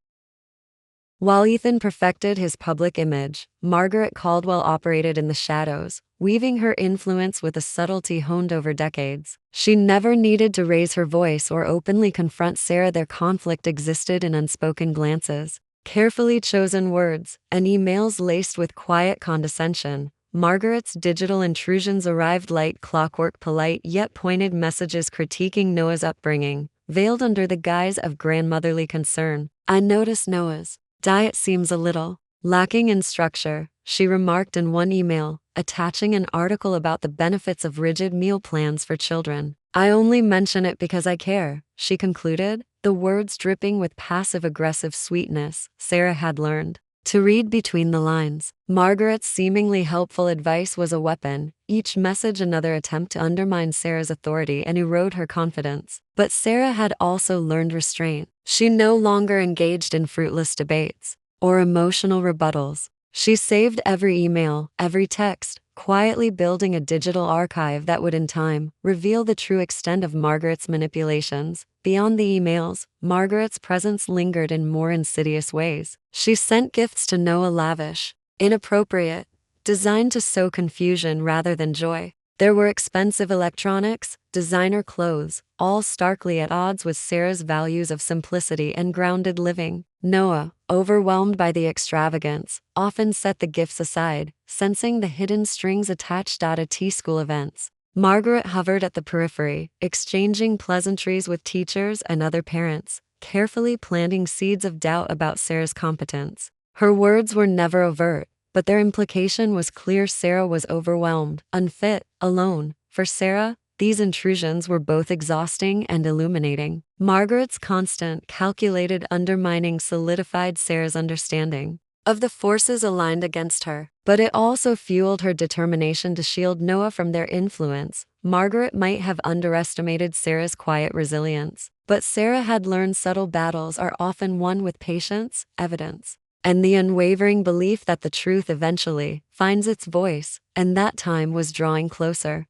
While Ethan perfected his public image, Margaret Caldwell operated in the shadows, weaving her influence with a subtlety honed over decades. She never needed to raise her voice or openly confront Sarah. Their conflict existed in unspoken glances, carefully chosen words, and emails laced with quiet condescension. Margaret's digital intrusions arrived like clockwork, polite yet pointed messages critiquing Noah's upbringing, veiled under the guise of grandmotherly concern. "I notice Noah's diet seems a little lacking in structure," she remarked in one email, attaching an article about the benefits of rigid meal plans for children. "I only mention it because I care," she concluded, the words dripping with passive-aggressive sweetness. Sarah had learned to read between the lines. Margaret's seemingly helpful advice was a weapon, each message another attempt to undermine Sarah's authority and erode her confidence. But Sarah had also learned restraint. She no longer engaged in fruitless debates or emotional rebuttals. She saved every email, every text, quietly building a digital archive that would in time reveal the true extent of Margaret's manipulations. Beyond the emails, Margaret's presence lingered in more insidious ways. She sent gifts to Noah, lavish, inappropriate, designed to sow confusion rather than joy. There were expensive electronics, designer clothes, all starkly at odds with Sarah's values of simplicity and grounded living. Noah, overwhelmed by the extravagance, often set the gifts aside, sensing the hidden strings attached at school events. Margaret hovered at the periphery, exchanging pleasantries with teachers and other parents, carefully planting seeds of doubt about Sarah's competence. Her words were never overt, but their implication was clear. Sarah was overwhelmed, unfit, alone. For Sarah, These intrusions were both exhausting and illuminating. Margaret's constant, calculated undermining solidified Sarah's understanding of the forces aligned against her, but it also fueled her determination to shield Noah from their influence. Margaret might have underestimated Sarah's quiet resilience, but Sarah had learned subtle battles are often won with patience, evidence, and the unwavering belief that the truth eventually finds its voice, and that time was drawing closer.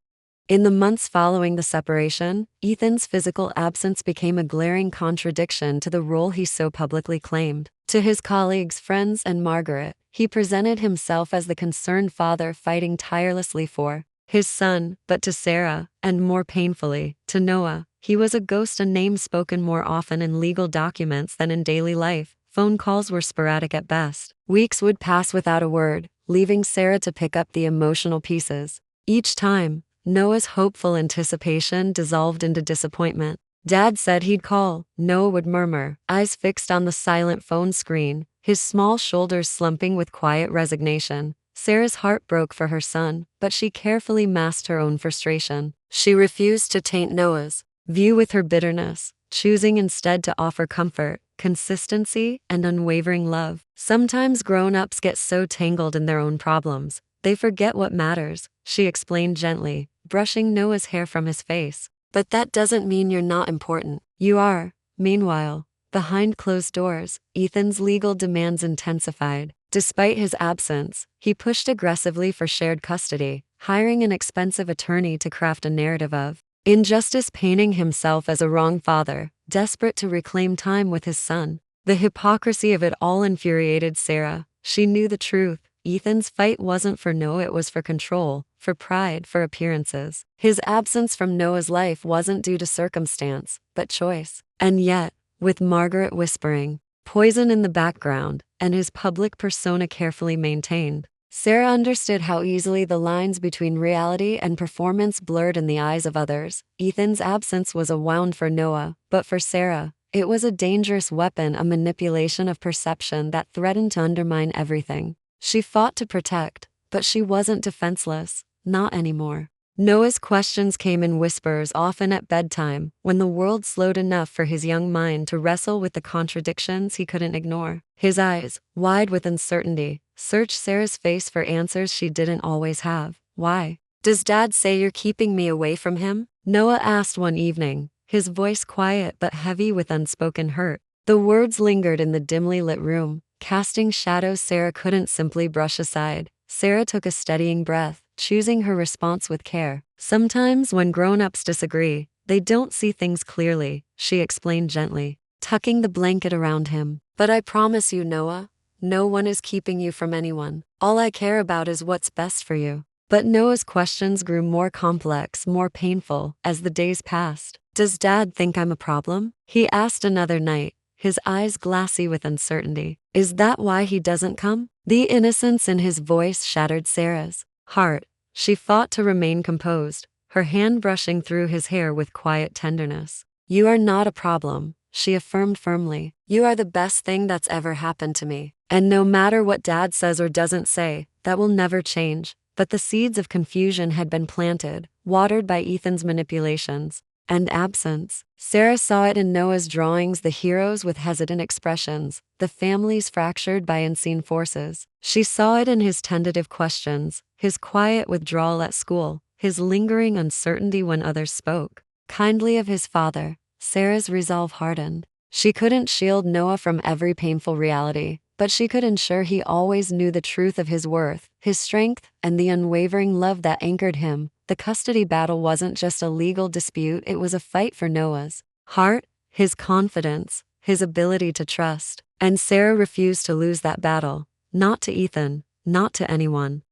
In the months following the separation, Ethan's physical absence became a glaring contradiction to the role he so publicly claimed. To his colleagues, friends, and Margaret, he presented himself as the concerned father fighting tirelessly for his son, but to Sarah, and more painfully, to Noah, he was a ghost, a name spoken more often in legal documents than in daily life. Phone calls were sporadic at best. Weeks would pass without a word, leaving Sarah to pick up the emotional pieces. Each time, Noah's hopeful anticipation dissolved into disappointment. Dad said he'd call, Noah would murmur, eyes fixed on the silent phone screen, his small shoulders slumping with quiet resignation. Sarah's heart broke for her son, but she carefully masked her own frustration. She refused to taint Noah's view with her bitterness, choosing instead to offer comfort, consistency, and unwavering love. Sometimes grown-ups get so tangled in their own problems, they forget what matters, she explained gently, brushing Noah's hair from his face. But that doesn't mean you're not important. You are. Meanwhile, behind closed doors, Ethan's legal demands intensified. Despite his absence, he pushed aggressively for shared custody, hiring an expensive attorney to craft a narrative of injustice, painting himself as a wrong father, desperate to reclaim time with his son. The hypocrisy of it all infuriated Sarah. She knew the truth. Ethan's fight wasn't for Noah, it was for control, for pride, for appearances. His absence from Noah's life wasn't due to circumstance, but choice. And yet, with Margaret whispering, poison in the background, and his public persona carefully maintained, Sarah understood how easily the lines between reality and performance blurred in the eyes of others. Ethan's absence was a wound for Noah, but for Sarah, it was a dangerous weapon, a manipulation of perception that threatened to undermine everything she fought to protect. But she wasn't defenseless, not anymore. Noah's questions came in whispers, often at bedtime, when the world slowed enough for his young mind to wrestle with the contradictions he couldn't ignore. His eyes, wide with uncertainty, searched Sarah's face for answers she didn't always have. Why? Does Dad say you're keeping me away from him? Noah asked one evening, his voice quiet but heavy with unspoken hurt. The words lingered in the dimly lit room, casting shadows Sarah couldn't simply brush aside. Sarah took a steadying breath, choosing her response with care. Sometimes when grown-ups disagree, they don't see things clearly, she explained gently, tucking the blanket around him. But I promise you, Noah, no one is keeping you from anyone. All I care about is what's best for you. But Noah's questions grew more complex, more painful, as the days passed. Does Dad think I'm a problem? He asked another night, his eyes glassy with uncertainty. Is that why he doesn't come? The innocence in his voice shattered Sarah's heart. She fought to remain composed, her hand brushing through his hair with quiet tenderness. You are not a problem, she affirmed firmly. You are the best thing that's ever happened to me. And no matter what Dad says or doesn't say, that will never change. But the seeds of confusion had been planted, watered by Ethan's manipulations and absence. Sarah saw it in Noah's drawings, the heroes with hesitant expressions, the families fractured by unseen forces. She saw it in his tentative questions, his quiet withdrawal at school, his lingering uncertainty when others spoke kindly of his father. Sarah's resolve hardened. She couldn't shield Noah from every painful reality, but she could ensure he always knew the truth of his worth, his strength, and the unwavering love that anchored him. The custody battle wasn't just a legal dispute, it was a fight for Noah's heart, his confidence, his ability to trust. And Sarah refused to lose that battle. Not to Ethan, not to anyone.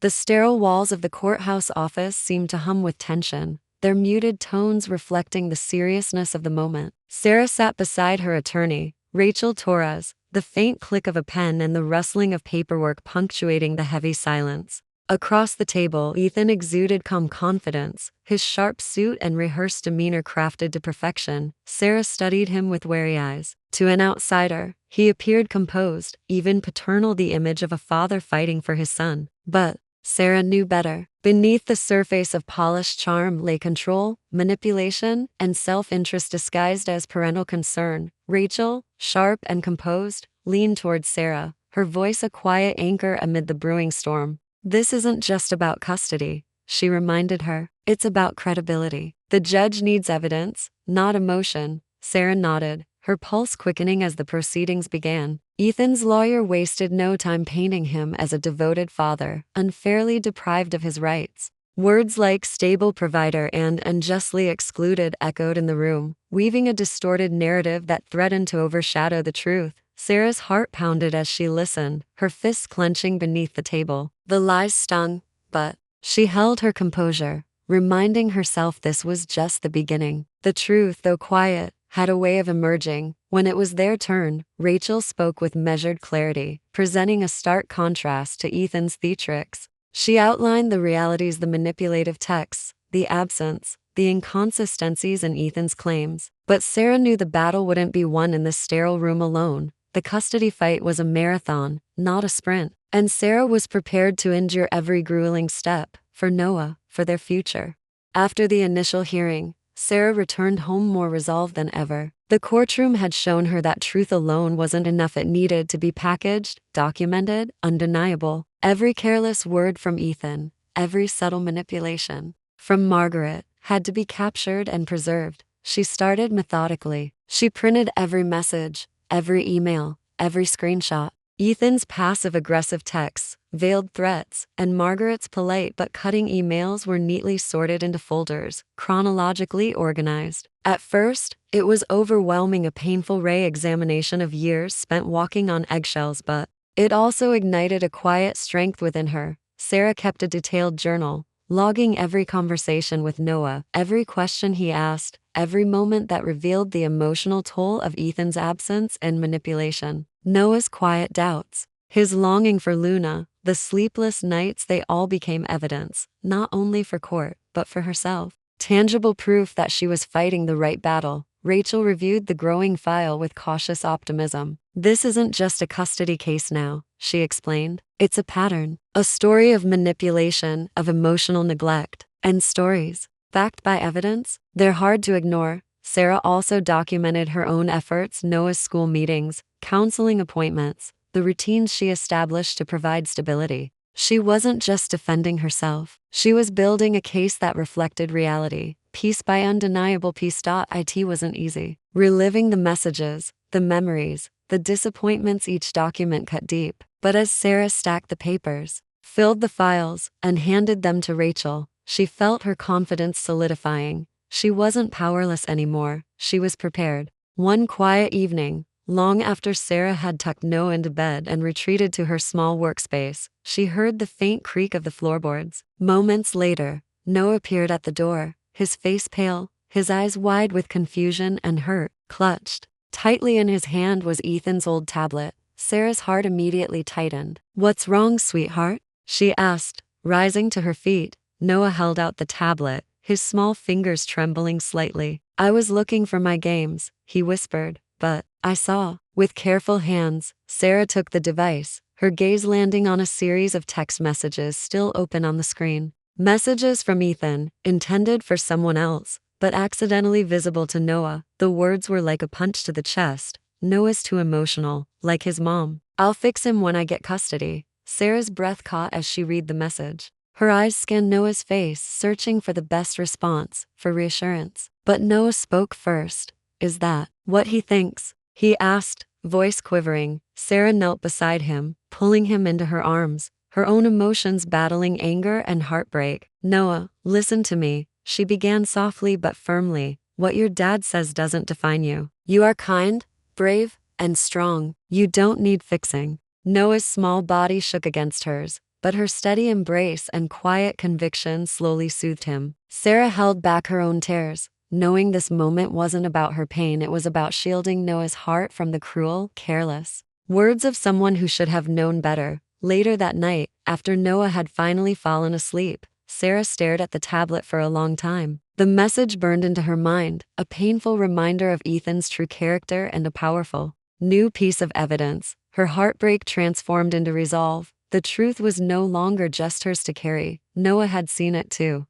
The sterile walls of the courthouse office seemed to hum with tension, their muted tones reflecting the seriousness of the moment. Sarah sat beside her attorney, Rachel Torres, the faint click of a pen and the rustling of paperwork punctuating the heavy silence. Across the table, Ethan exuded calm confidence, his sharp suit and rehearsed demeanor crafted to perfection. Sarah studied him with wary eyes. To an outsider, he appeared composed, even paternal, the image of a father fighting for his son. But Sarah knew better. Beneath the surface of polished charm lay control, manipulation, and self-interest disguised as parental concern. Rachel, sharp and composed, leaned towards Sarah, her voice a quiet anchor amid the brewing storm. "This isn't just about custody," she reminded her. "It's about credibility. The judge needs evidence, not emotion." Sarah nodded, her pulse quickening as the proceedings began. Ethan's lawyer wasted no time painting him as a devoted father, unfairly deprived of his rights. Words like stable provider and unjustly excluded echoed in the room, weaving a distorted narrative that threatened to overshadow the truth. Sarah's heart pounded as she listened, her fists clenching beneath the table. The lies stung, but she held her composure, reminding herself this was just the beginning. The truth, though quiet, had a way of emerging. When it was their turn, Rachel spoke with measured clarity, presenting a stark contrast to Ethan's theatrics. She outlined the realities, the manipulative texts, the absence, the inconsistencies in Ethan's claims. But Sarah knew the battle wouldn't be won in the sterile room alone. The custody fight was a marathon, not a sprint, and Sarah was prepared to endure every grueling step, for Noah, for their future. After the initial hearing, Sarah returned home more resolved than ever. The courtroom had shown her that truth alone wasn't enough. It needed to be packaged, documented, undeniable. Every careless word from Ethan, every subtle manipulation from Margaret, had to be captured and preserved. She started methodically. She printed every message, every email, every screenshot. Ethan's passive-aggressive texts, veiled threats, and Margaret's polite but cutting emails were neatly sorted into folders, chronologically organized. At first, it was overwhelming, a painful re-examination of years spent walking on eggshells, but it also ignited a quiet strength within her. Sarah kept a detailed journal, logging every conversation with Noah, every question he asked, every moment that revealed the emotional toll of Ethan's absence and manipulation. Noah's quiet doubts, his longing for Luna, the sleepless nights, they all became evidence, not only for court, but for herself. Tangible proof that she was fighting the right battle. Rachel reviewed the growing file with cautious optimism. "This isn't just a custody case now," she explained. "It's a pattern, a story of manipulation, of emotional neglect, and stories backed by evidence. They're hard to ignore." Sarah also documented her own efforts, Noah's school meetings, counseling appointments, the routines she established to provide stability. She wasn't just defending herself. She was building a case that reflected reality, piece by undeniable piece. It wasn't easy. Reliving the messages, the memories, the disappointments, each document cut deep. But as Sarah stacked the papers, filled the files, and handed them to Rachel, she felt her confidence solidifying. She wasn't powerless anymore, she was prepared. One quiet evening, long after Sarah had tucked Noah into bed and retreated to her small workspace, she heard the faint creak of the floorboards. Moments later, Noah appeared at the door, his face pale, his eyes wide with confusion and hurt. Clutched tightly in his hand was Ethan's old tablet. Sarah's heart immediately tightened. "What's wrong, sweetheart?" she asked, rising to her feet. Noah held out the tablet, his small fingers trembling slightly. "I was looking for my games," he whispered, "but I saw." With careful hands, Sarah took the device, her gaze landing on a series of text messages still open on the screen. Messages from Ethan, intended for someone else, but accidentally visible to Noah. The words were like a punch to the chest. "Noah's too emotional, like his mom. I'll fix him when I get custody." Sarah's breath caught as she read the message. Her eyes scanned Noah's face, searching for the best response, for reassurance. But Noah spoke first. "Is that what he thinks?" he asked, voice quivering. Sarah knelt beside him, pulling him into her arms, her own emotions battling anger and heartbreak. "Noah, listen to me," she began softly but firmly. "What your dad says doesn't define you. You are kind, brave, and strong. You don't need fixing." Noah's small body shook against hers, but her steady embrace and quiet conviction slowly soothed him. Sarah held back her own tears, knowing this moment wasn't about her pain, it was about shielding Noah's heart from the cruel, careless words of someone who should have known better. Later that night, after Noah had finally fallen asleep, Sarah stared at the tablet for a long time. The message burned into her mind, a painful reminder of Ethan's true character and a powerful, new piece of evidence. Her heartbreak transformed into resolve. The truth was no longer just hers to carry. Noah had seen it too.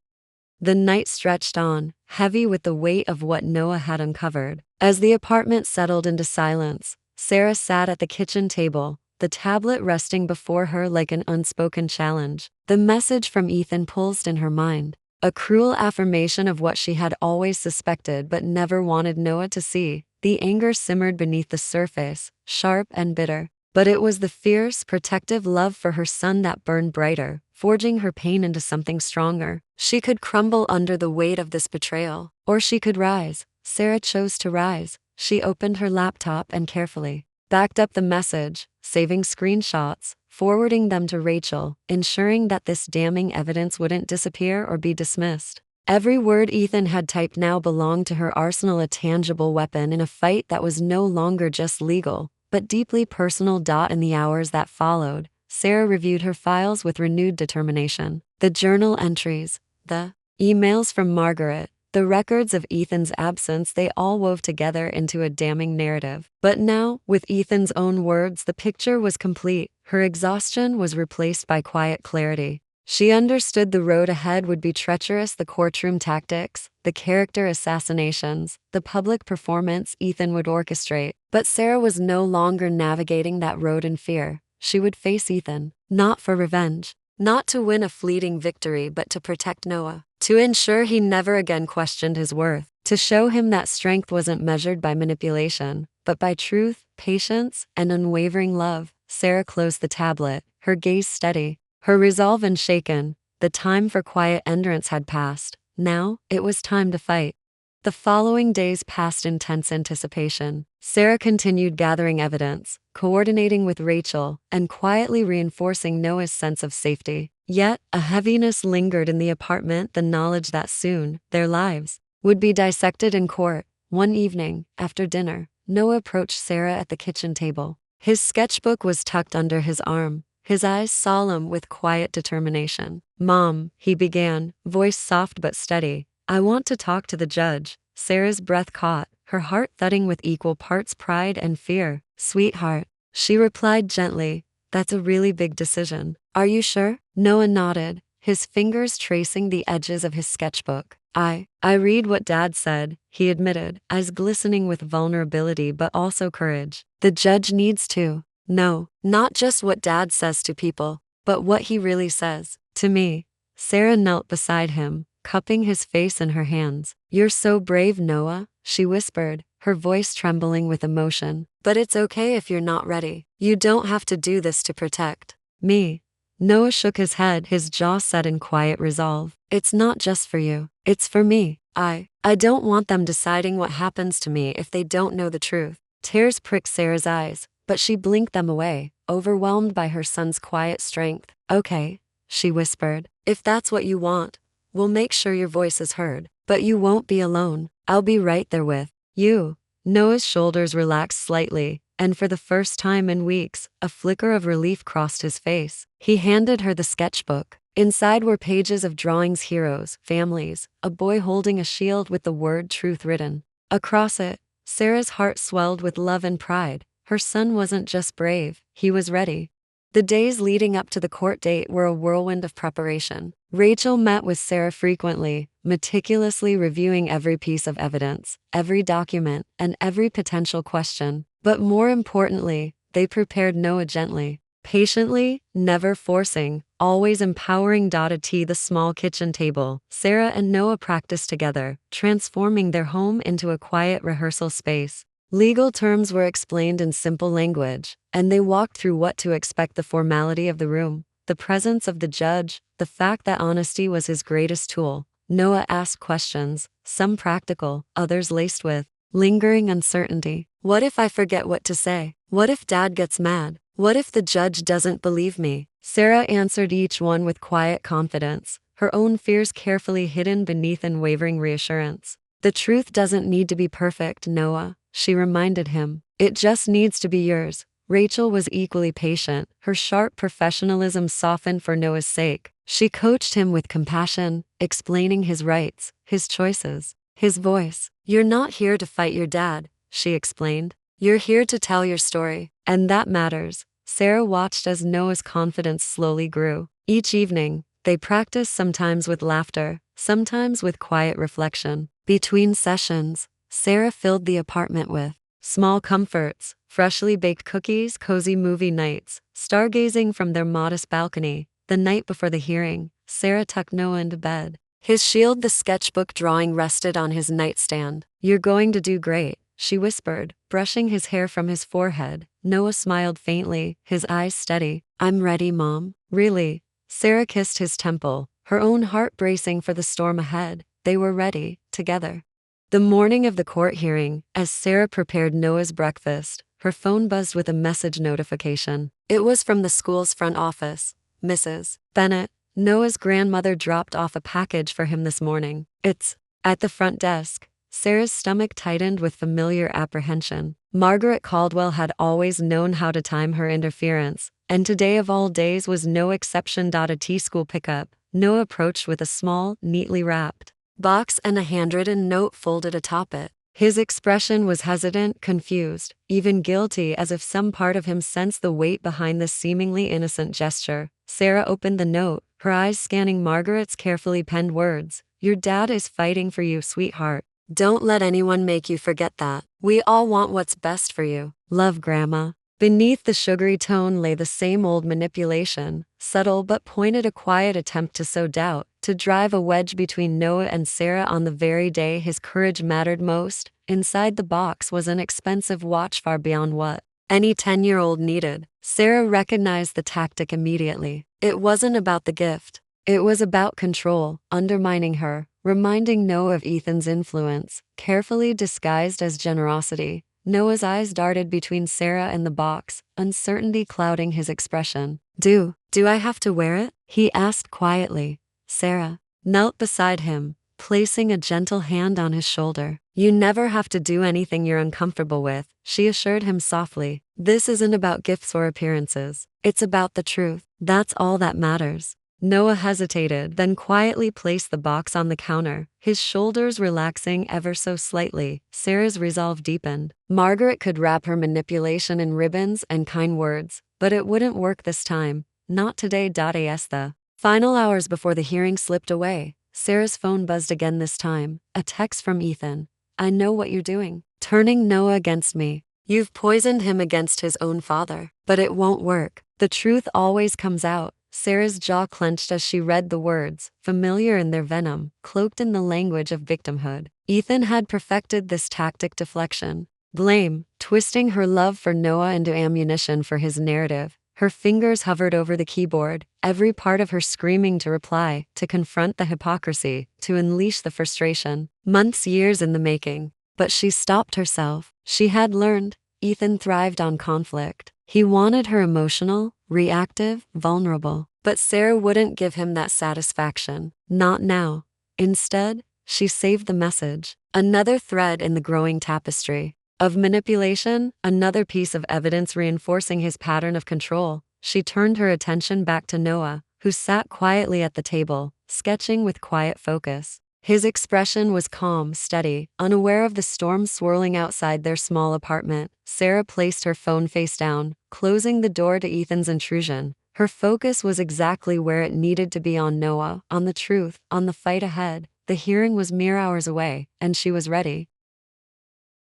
The night stretched on, heavy with the weight of what Noah had uncovered. As the apartment settled into silence, Sarah sat at the kitchen table, the tablet resting before her like an unspoken challenge. The message from Ethan pulsed in her mind, a cruel affirmation of what she had always suspected but never wanted Noah to see. The anger simmered beneath the surface, sharp and bitter. But it was the fierce, protective love for her son that burned brighter, forging her pain into something stronger. She could crumble under the weight of this betrayal, or she could rise. Sarah chose to rise. She opened her laptop and carefully backed up the message, saving screenshots, forwarding them to Rachel, ensuring that this damning evidence wouldn't disappear or be dismissed. Every word Ethan had typed now belonged to her arsenal, a tangible weapon in a fight that was no longer just legal, but deeply personal. In the hours that followed, Sarah reviewed her files with renewed determination. The journal entries, the emails from Margaret, the records of Ethan's absence, they all wove together into a damning narrative. But now, with Ethan's own words, the picture was complete. Her exhaustion was replaced by quiet clarity. She understood the road ahead would be treacherous, the courtroom tactics, the character assassinations, the public performance Ethan would orchestrate. But Sarah was no longer navigating that road in fear. She would face Ethan, not for revenge, not to win a fleeting victory, but to protect Noah, to ensure he never again questioned his worth, to show him that strength wasn't measured by manipulation, but by truth, patience, and unwavering love. Sarah closed the tablet, her gaze steady, her resolve unshaken. The time for quiet endurance had passed. Now, it was time to fight. The following days passed in tense anticipation. Sarah continued gathering evidence, coordinating with Rachel, and quietly reinforcing Noah's sense of safety. Yet, a heaviness lingered in the apartment, the knowledge that soon, their lives would be dissected in court. One evening, after dinner, Noah approached Sarah at the kitchen table. His sketchbook was tucked under his arm, his eyes solemn with quiet determination. "Mom," he began, voice soft but steady, "I want to talk to the judge." Sarah's breath caught, her heart thudding with equal parts pride and fear. "Sweetheart," she replied gently, "that's a really big decision. Are you sure?" Noah nodded, his fingers tracing the edges of his sketchbook. I read what Dad said," he admitted, eyes glistening with vulnerability but also courage. "The judge needs to know, not just what Dad says to people, but what he really says to me." Sarah knelt beside him, cupping his face in her hands. "You're so brave, Noah," she whispered, her voice trembling with emotion. "But it's okay if you're not ready. You don't have to do this to protect me." Noah shook his head, his jaw set in quiet resolve. "It's not just for you. It's for me. I don't want them deciding what happens to me if they don't know the truth." Tears pricked Sarah's eyes, but she blinked them away, overwhelmed by her son's quiet strength. "Okay," she whispered, "if that's what you want, we'll make sure your voice is heard. But you won't be alone. I'll be right there with you." Noah's shoulders relaxed slightly, and for the first time in weeks, a flicker of relief crossed his face. He handed her the sketchbook. Inside were pages of drawings, heroes, families, a boy holding a shield with the word truth written across it. Sarah's heart swelled with love and pride. Her son wasn't just brave, he was ready. The days leading up to the court date were a whirlwind of preparation. Rachel met with Sarah frequently, meticulously reviewing every piece of evidence, every document, and every potential question. But more importantly, they prepared Noah gently, patiently, never forcing, always empowering. At the small kitchen table, Sarah and Noah practiced together, transforming their home into a quiet rehearsal space. Legal terms were explained in simple language, and they walked through what to expect: the formality of the room, the presence of the judge, the fact that honesty was his greatest tool. Noah asked questions, some practical, others laced with lingering uncertainty. What if I forget what to say? What if Dad gets mad? What if the judge doesn't believe me? Sarah answered each one with quiet confidence, her own fears carefully hidden beneath unwavering reassurance. The truth doesn't need to be perfect, Noah, she reminded him. It just needs to be yours. Rachel was equally patient, her sharp professionalism softened for Noah's sake. She coached him with compassion, explaining his rights, his choices, his voice. You're not here to fight your dad, she explained. You're here to tell your story, and that matters. Sarah watched as Noah's confidence slowly grew. Each evening, they practiced, sometimes with laughter, sometimes with quiet reflection. Between sessions, Sarah filled the apartment with small comforts, freshly baked cookies, cozy movie nights, stargazing from their modest balcony. The night before the hearing, Sarah tucked Noah into bed. His shield, the sketchbook drawing, rested on his nightstand. "You're going to do great," she whispered, brushing his hair from his forehead. Noah smiled faintly, his eyes steady. "I'm ready, Mom." "Really?" Sarah kissed his temple, her own heart bracing for the storm ahead. They were ready, together. The morning of the court hearing, as Sarah prepared Noah's breakfast, her phone buzzed with a message notification. It was from the school's front office. "Mrs. Bennett, Noah's grandmother dropped off a package for him this morning. It's at the front desk." Sarah's stomach tightened with familiar apprehension. Margaret Caldwell had always known how to time her interference, and today of all days was no exception. A T-school pickup. Noah approached with a small, neatly wrapped box and a handwritten note folded atop it. His expression was hesitant, confused, even guilty, as if some part of him sensed the weight behind this seemingly innocent gesture. Sarah opened the note, her eyes scanning Margaret's carefully penned words. "Your dad is fighting for you, sweetheart. Don't let anyone make you forget that. We all want what's best for you. Love, Grandma." Beneath the sugary tone lay the same old manipulation, subtle but pointed, a quiet attempt to sow doubt, to drive a wedge between Noah and Sarah on the very day his courage mattered most. Inside the box was an expensive watch far beyond what any 10-year-old needed. Sarah recognized the tactic immediately. It wasn't about the gift. It was about control, undermining her, reminding Noah of Ethan's influence, carefully disguised as generosity. Noah's eyes darted between Sarah and the box, uncertainty clouding his expression. Do I have to wear it?" he asked quietly. Sarah knelt beside him, placing a gentle hand on his shoulder. "You never have to do anything you're uncomfortable with," she assured him softly. "This isn't about gifts or appearances. It's about the truth. That's all that matters." Noah hesitated, then quietly placed the box on the counter, his shoulders relaxing ever so slightly. Sarah's resolve deepened. Margaret could wrap her manipulation in ribbons and kind words, but it wouldn't work this time. Not today. As the final hours before the hearing slipped away, Sarah's phone buzzed again, this time. A text from Ethan. "I know what you're doing. Turning Noah against me. You've poisoned him against his own father. But it won't work. The truth always comes out." Sarah's jaw clenched as she read the words, familiar in their venom, cloaked in the language of victimhood. Ethan had perfected this tactic: deflection, blame, twisting her love for Noah into ammunition for his narrative. Her fingers hovered over the keyboard, every part of her screaming to reply, to confront the hypocrisy, to unleash the frustration. Months, years in the making. But she stopped herself. She had learned Ethan thrived on conflict. He wanted her emotional, reactive, vulnerable. But Sarah wouldn't give him that satisfaction. Not now. Instead, she saved the message. Another thread in the growing tapestry of manipulation, another piece of evidence reinforcing his pattern of control. She turned her attention back to Noah, who sat quietly at the table, sketching with quiet focus. His expression was calm, steady, unaware of the storm swirling outside their small apartment. Sarah placed her phone face down, closing the door to Ethan's intrusion. Her focus was exactly where it needed to be: on Noah, on the truth, on the fight ahead. The hearing was mere hours away, and she was ready.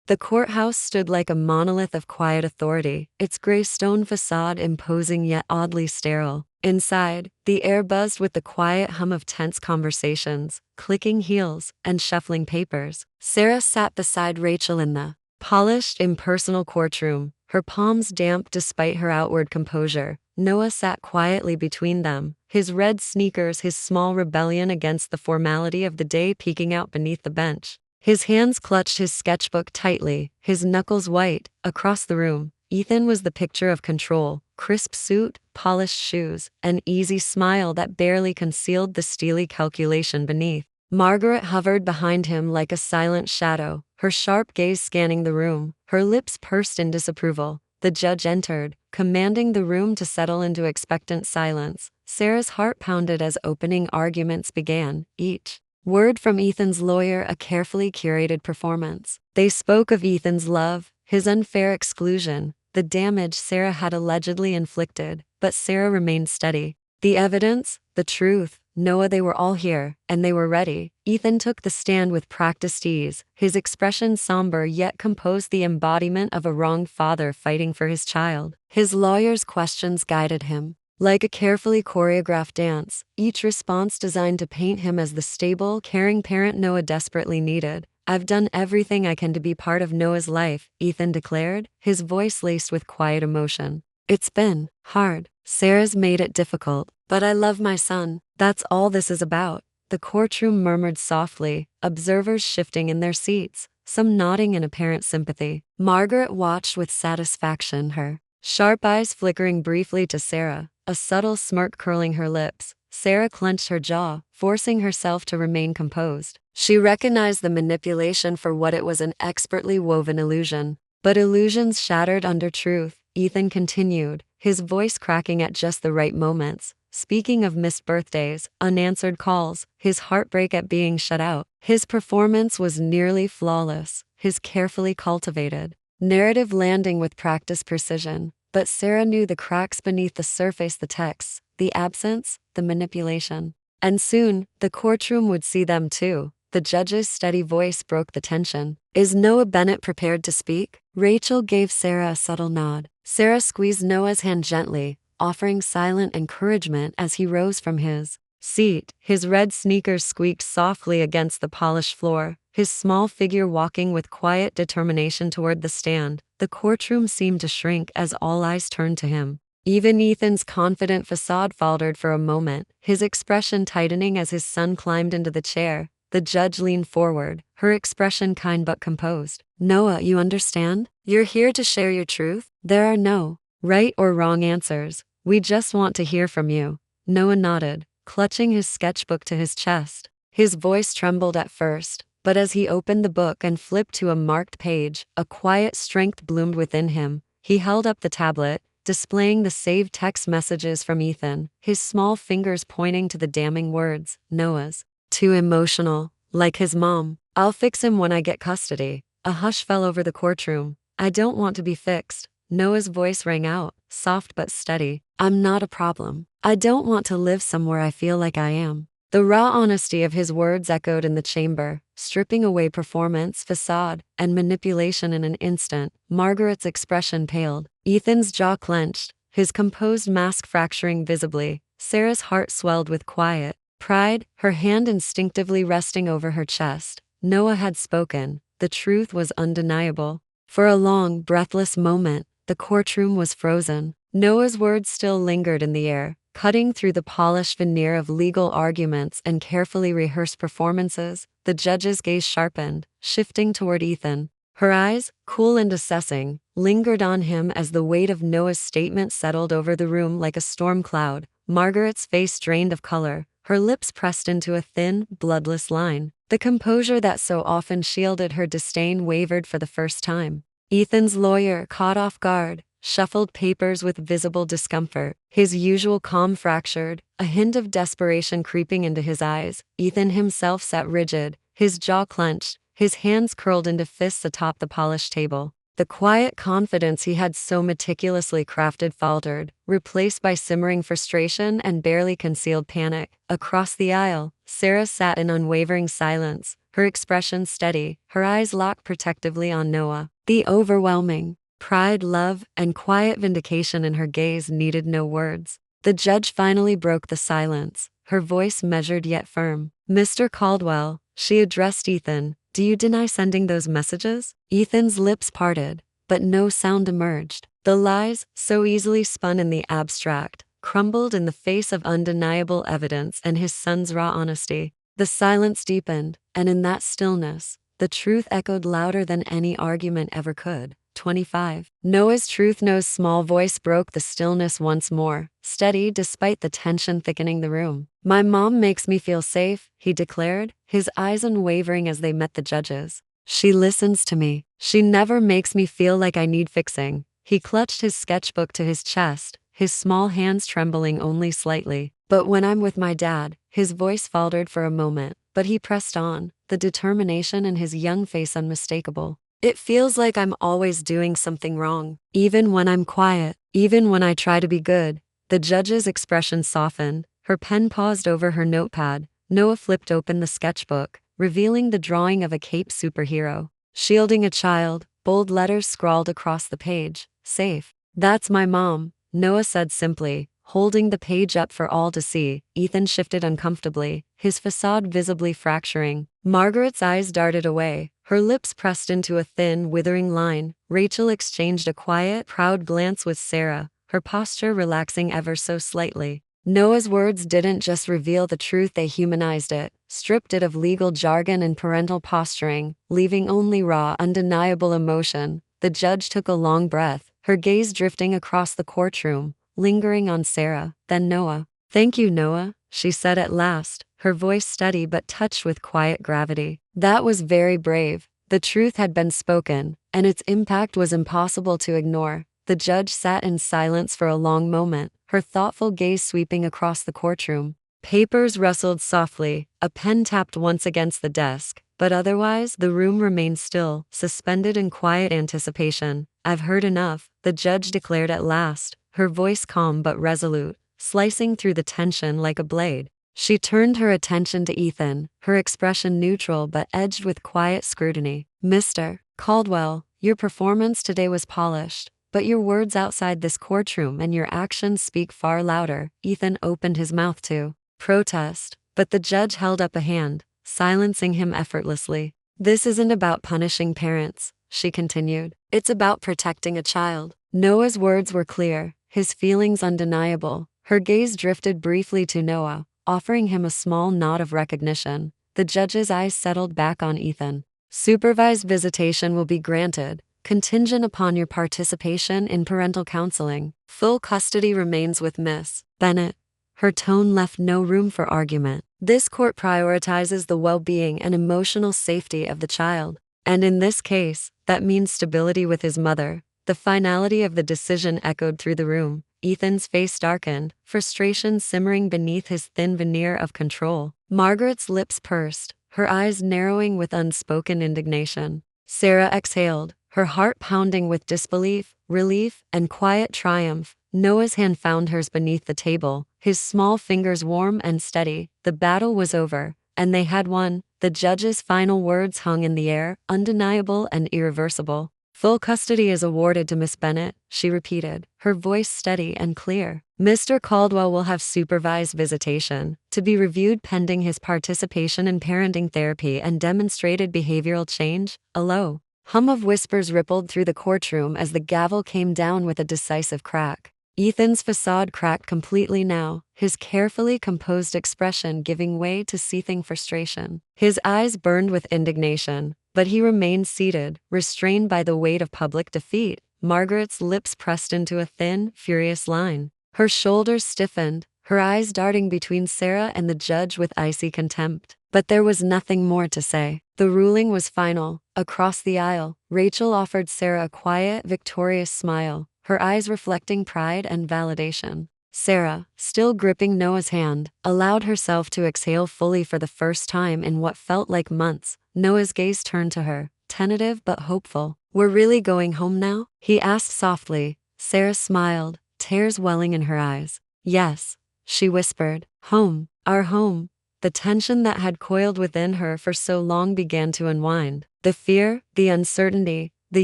The courthouse stood like a monolith of quiet authority, its gray stone facade imposing yet oddly sterile. Inside, the air buzzed with the quiet hum of tense conversations, clicking heels, and shuffling papers. Sarah sat beside Rachel in the polished, impersonal courtroom, her palms damp despite her outward composure. Noah sat quietly between them, his red sneakers, his small rebellion against the formality of the day peeking out beneath the bench. His hands clutched his sketchbook tightly, his knuckles white. Across the room, Ethan was the picture of control: crisp suit, polished shoes, an easy smile that barely concealed the steely calculation beneath. Margaret hovered behind him like a silent shadow, her sharp gaze scanning the room, her lips pursed in disapproval. The judge entered, commanding the room to settle into expectant silence. Sarah's heart pounded as opening arguments began, each word from Ethan's lawyer a carefully curated performance. They spoke of Ethan's love, his unfair exclusion, the damage Sarah had allegedly inflicted, but Sarah remained steady. The evidence, the truth, Noah, they were all here, and they were ready. Ethan took the stand with practiced ease, his expression somber yet composed, the embodiment of a wronged father fighting for his child. His lawyer's questions guided him. Like a carefully choreographed dance, each response designed to paint him as the stable, caring parent Noah desperately needed. "I've done everything I can to be part of Noah's life," Ethan declared, his voice laced with quiet emotion. "It's been hard. Sarah's made it difficult, but I love my son. That's all this is about." The courtroom murmured softly, observers shifting in their seats, some nodding in apparent sympathy. Margaret watched with satisfaction, her sharp eyes flickering briefly to Sarah, a subtle smirk curling her lips. Sarah clenched her jaw, forcing herself to remain composed. She recognized the manipulation for what it was, an expertly woven illusion. But illusions shattered under truth, Ethan continued, his voice cracking at just the right moments. Speaking of missed birthdays, unanswered calls, his heartbreak at being shut out, his performance was nearly flawless, his carefully cultivated narrative landing with practiced precision. But Sarah knew the cracks beneath the surface, the texts, the absence, the manipulation. And soon, the courtroom would see them too. The judge's steady voice broke the tension. "Is Noah Bennett prepared to speak?" Rachel gave Sarah a subtle nod. Sarah squeezed Noah's hand gently, offering silent encouragement as he rose from his seat. His red sneakers squeaked softly against the polished floor, his small figure walking with quiet determination toward the stand. The courtroom seemed to shrink as all eyes turned to him. Even Ethan's confident facade faltered for a moment, his expression tightening as his son climbed into the chair. The judge leaned forward, her expression kind but composed. "Noah, you understand? You're here to share your truth. There are no right or wrong answers. We just want to hear from you." Noah nodded, clutching his sketchbook to his chest. His voice trembled at first, but as he opened the book and flipped to a marked page, a quiet strength bloomed within him. He held up the tablet, displaying the saved text messages from Ethan, his small fingers pointing to the damning words. "Noah's too emotional, like his mom. I'll fix him when I get custody." A hush fell over the courtroom. "I don't want to be fixed." Noah's voice rang out, soft but steady. "I'm not a problem. I don't want to live somewhere I feel like I am." The raw honesty of his words echoed in the chamber, stripping away performance, facade, and manipulation in an instant. Margaret's expression paled. Ethan's jaw clenched, his composed mask fracturing visibly. Sarah's heart swelled with quiet pride, her hand instinctively resting over her chest. Noah had spoken. The truth was undeniable. For a long, breathless moment, the courtroom was frozen. Noah's words still lingered in the air, cutting through the polished veneer of legal arguments and carefully rehearsed performances. The judge's gaze sharpened, shifting toward Ethan. Her eyes, cool and assessing, lingered on him as the weight of Noah's statement settled over the room like a storm cloud. Margaret's face drained of color, her lips pressed into a thin, bloodless line. The composure that so often shielded her disdain wavered for the first time. Ethan's lawyer, caught off guard, shuffled papers with visible discomfort, his usual calm fractured, a hint of desperation creeping into his eyes. Ethan himself sat rigid, his jaw clenched, his hands curled into fists atop the polished table. The quiet confidence he had so meticulously crafted faltered, replaced by simmering frustration and barely concealed panic. Across the aisle, Sarah sat in unwavering silence, her expression steady, her eyes locked protectively on Noah. The overwhelming pride, love, and quiet vindication in her gaze needed no words. The judge finally broke the silence, her voice measured yet firm. "Mr. Caldwell," she addressed Ethan, "do you deny sending those messages?" Ethan's lips parted, but no sound emerged. The lies, so easily spun in the abstract, crumbled in the face of undeniable evidence and his son's raw honesty. The silence deepened, and in that stillness, the truth echoed louder than any argument ever could. 25. Noah's truth-nosed small voice broke the stillness once more, steady despite the tension thickening the room. "My mom makes me feel safe," he declared, his eyes unwavering as they met the judge's. "She listens to me. She never makes me feel like I need fixing." He clutched his sketchbook to his chest, his small hands trembling only slightly. "But when I'm with my dad," his voice faltered for a moment, but he pressed on, the determination in his young face unmistakable. It feels like I'm always doing something wrong, even when I'm quiet, even when I try to be good." The judge's expression softened. Her pen paused over her notepad. Noah flipped open the sketchbook, revealing the drawing of a cape superhero. Shielding a child, bold letters scrawled across the page. "Safe." "That's my mom," Noah said simply, holding the page up for all to see. Ethan shifted uncomfortably, his facade visibly fracturing. Margaret's eyes darted away, her lips pressed into a thin, withering line. Rachel exchanged a quiet, proud glance with Sarah, her posture relaxing ever so slightly. Noah's words didn't just reveal the truth, they humanized it, stripped it of legal jargon and parental posturing, leaving only raw, undeniable emotion. The judge took a long breath, her gaze drifting across the courtroom, lingering on Sarah, then Noah. "Thank you, Noah," she said at last, her voice steady but touched with quiet gravity. "That was very brave." The truth had been spoken, and its impact was impossible to ignore. The judge sat in silence for a long moment, her thoughtful gaze sweeping across the courtroom. Papers rustled softly, a pen tapped once against the desk, but otherwise the room remained still, suspended in quiet anticipation. "I've heard enough," the judge declared at last, her voice calm but resolute, slicing through the tension like a blade. She turned her attention to Ethan, her expression neutral but edged with quiet scrutiny. "Mr. Caldwell, your performance today was polished, but your words outside this courtroom and your actions speak far louder." Ethan opened his mouth to protest, but the judge held up a hand, silencing him effortlessly. "This isn't about punishing parents," she continued. "It's about protecting a child." Noah's words were clear, his feelings undeniable. Her gaze drifted briefly to Noah, offering him a small nod of recognition. The judge's eyes settled back on Ethan. "Supervised visitation will be granted, contingent upon your participation in parental counseling. Full custody remains with Miss Bennett." Her tone left no room for argument. "This court prioritizes the well-being and emotional safety of the child. And in this case, that means stability with his mother." The finality of the decision echoed through the room. Ethan's face darkened, frustration simmering beneath his thin veneer of control. Margaret's lips pursed, her eyes narrowing with unspoken indignation. Sarah exhaled, her heart pounding with disbelief, relief, and quiet triumph. Noah's hand found hers beneath the table, his small fingers warm and steady. The battle was over, and they had won. The judge's final words hung in the air, undeniable and irreversible. "Full custody is awarded to Miss Bennett," she repeated, her voice steady and clear. "Mr. Caldwell will have supervised visitation, to be reviewed pending his participation in parenting therapy and demonstrated behavioral change." A low hum of whispers rippled through the courtroom as the gavel came down with a decisive crack. Ethan's facade cracked completely now, his carefully composed expression giving way to seething frustration. His eyes burned with indignation, but he remained seated, restrained by the weight of public defeat. Margaret's lips pressed into a thin, furious line. Her shoulders stiffened, her eyes darting between Sarah and the judge with icy contempt. But there was nothing more to say. The ruling was final. Across the aisle, Rachel offered Sarah a quiet, victorious smile, her eyes reflecting pride and validation. Sarah, still gripping Noah's hand, allowed herself to exhale fully for the first time in what felt like months. Noah's gaze turned to her, tentative but hopeful. "We're really going home now?" he asked softly. Sarah smiled, tears welling in her eyes. "Yes," she whispered. "Home. Our home." The tension that had coiled within her for so long began to unwind. The fear, the uncertainty, the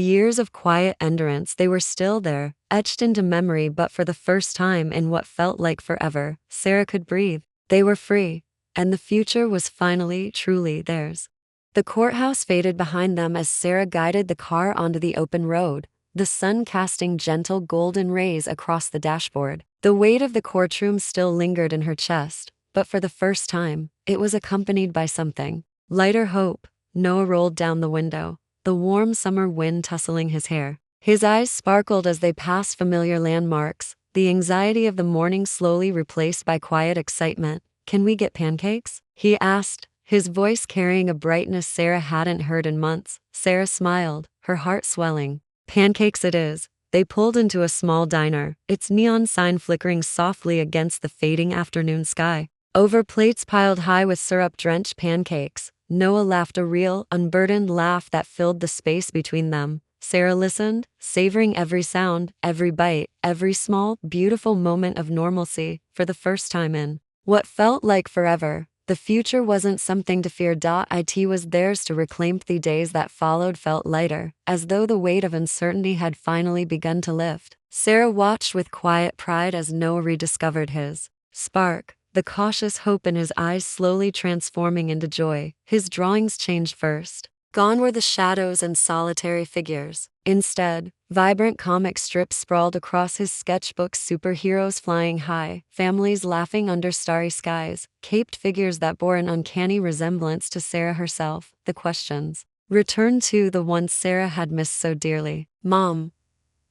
years of quiet endurance, they were still there, etched into memory, but for the first time in what felt like forever, Sarah could breathe. They were free, and the future was finally, truly theirs. The courthouse faded behind them as Sarah guided the car onto the open road, the sun casting gentle golden rays across the dashboard. The weight of the courtroom still lingered in her chest, but for the first time, it was accompanied by something. Lighter hope. Noah rolled down the window, the warm summer wind tussling his hair. His eyes sparkled as they passed familiar landmarks, the anxiety of the morning slowly replaced by quiet excitement. "Can we get pancakes?" he asked, his voice carrying a brightness Sarah hadn't heard in months. Sarah smiled, her heart swelling. "Pancakes it is." They pulled into a small diner, its neon sign flickering softly against the fading afternoon sky. Over plates piled high with syrup-drenched pancakes, Noah laughed, a real, unburdened laugh that filled the space between them. Sarah listened, savoring every sound, every bite, every small, beautiful moment of normalcy, for the first time in what felt like forever. The future wasn't something to fear. It was theirs to reclaim. The days that followed felt lighter, as though the weight of uncertainty had finally begun to lift. Sarah watched with quiet pride as Noah rediscovered his spark, the cautious hope in his eyes slowly transforming into joy. His drawings changed first. Gone were the shadows and solitary figures. Instead, vibrant comic strips sprawled across his sketchbooks, superheroes flying high, families laughing under starry skies, caped figures that bore an uncanny resemblance to Sarah herself. The questions returned to the ones Sarah had missed so dearly. Mom,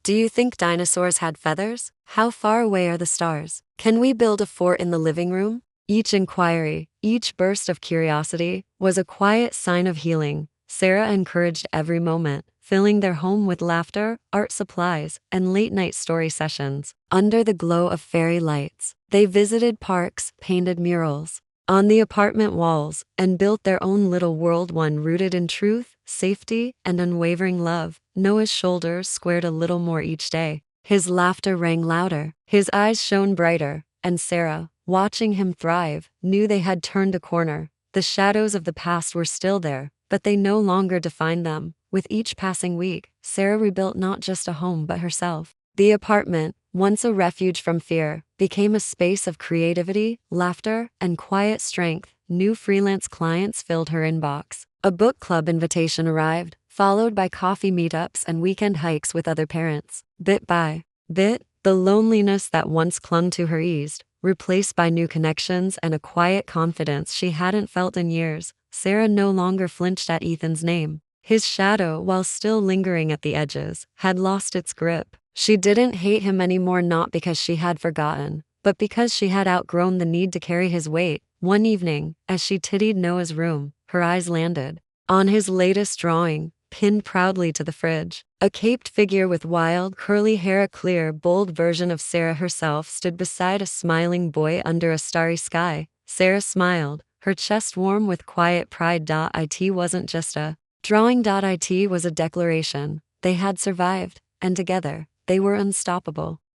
do you think dinosaurs had feathers? How far away are the stars? Can we build a fort in the living room? Each inquiry, each burst of curiosity, was a quiet sign of healing. Sarah encouraged every moment, filling their home with laughter, art supplies, and late-night story sessions. Under the glow of fairy lights, they visited parks, painted murals on the apartment walls, and built their own little world, one rooted in truth, safety, and unwavering love. Noah's shoulders squared a little more each day. His laughter rang louder, his eyes shone brighter, and Sarah, watching him thrive, knew they had turned a corner. The shadows of the past were still there, but they no longer defined them. With each passing week, Sarah rebuilt not just a home but herself. The apartment, once a refuge from fear, became a space of creativity, laughter, and quiet strength. New freelance clients filled her inbox. A book club invitation arrived, followed by coffee meetups and weekend hikes with other parents. Bit by bit, the loneliness that once clung to her eased, replaced by new connections and a quiet confidence she hadn't felt in years. Sarah no longer flinched at Ethan's name. His shadow, while still lingering at the edges, had lost its grip. She didn't hate him anymore, not because she had forgotten, but because she had outgrown the need to carry his weight. One evening, as she tidied Noah's room, her eyes landed on his latest drawing, pinned proudly to the fridge. A caped figure with wild, curly hair, a clear, bold version of Sarah herself, stood beside a smiling boy under a starry sky. Sarah smiled, her chest warm with quiet pride. It wasn't just a drawing. It was a declaration. They had survived, and together, they were unstoppable.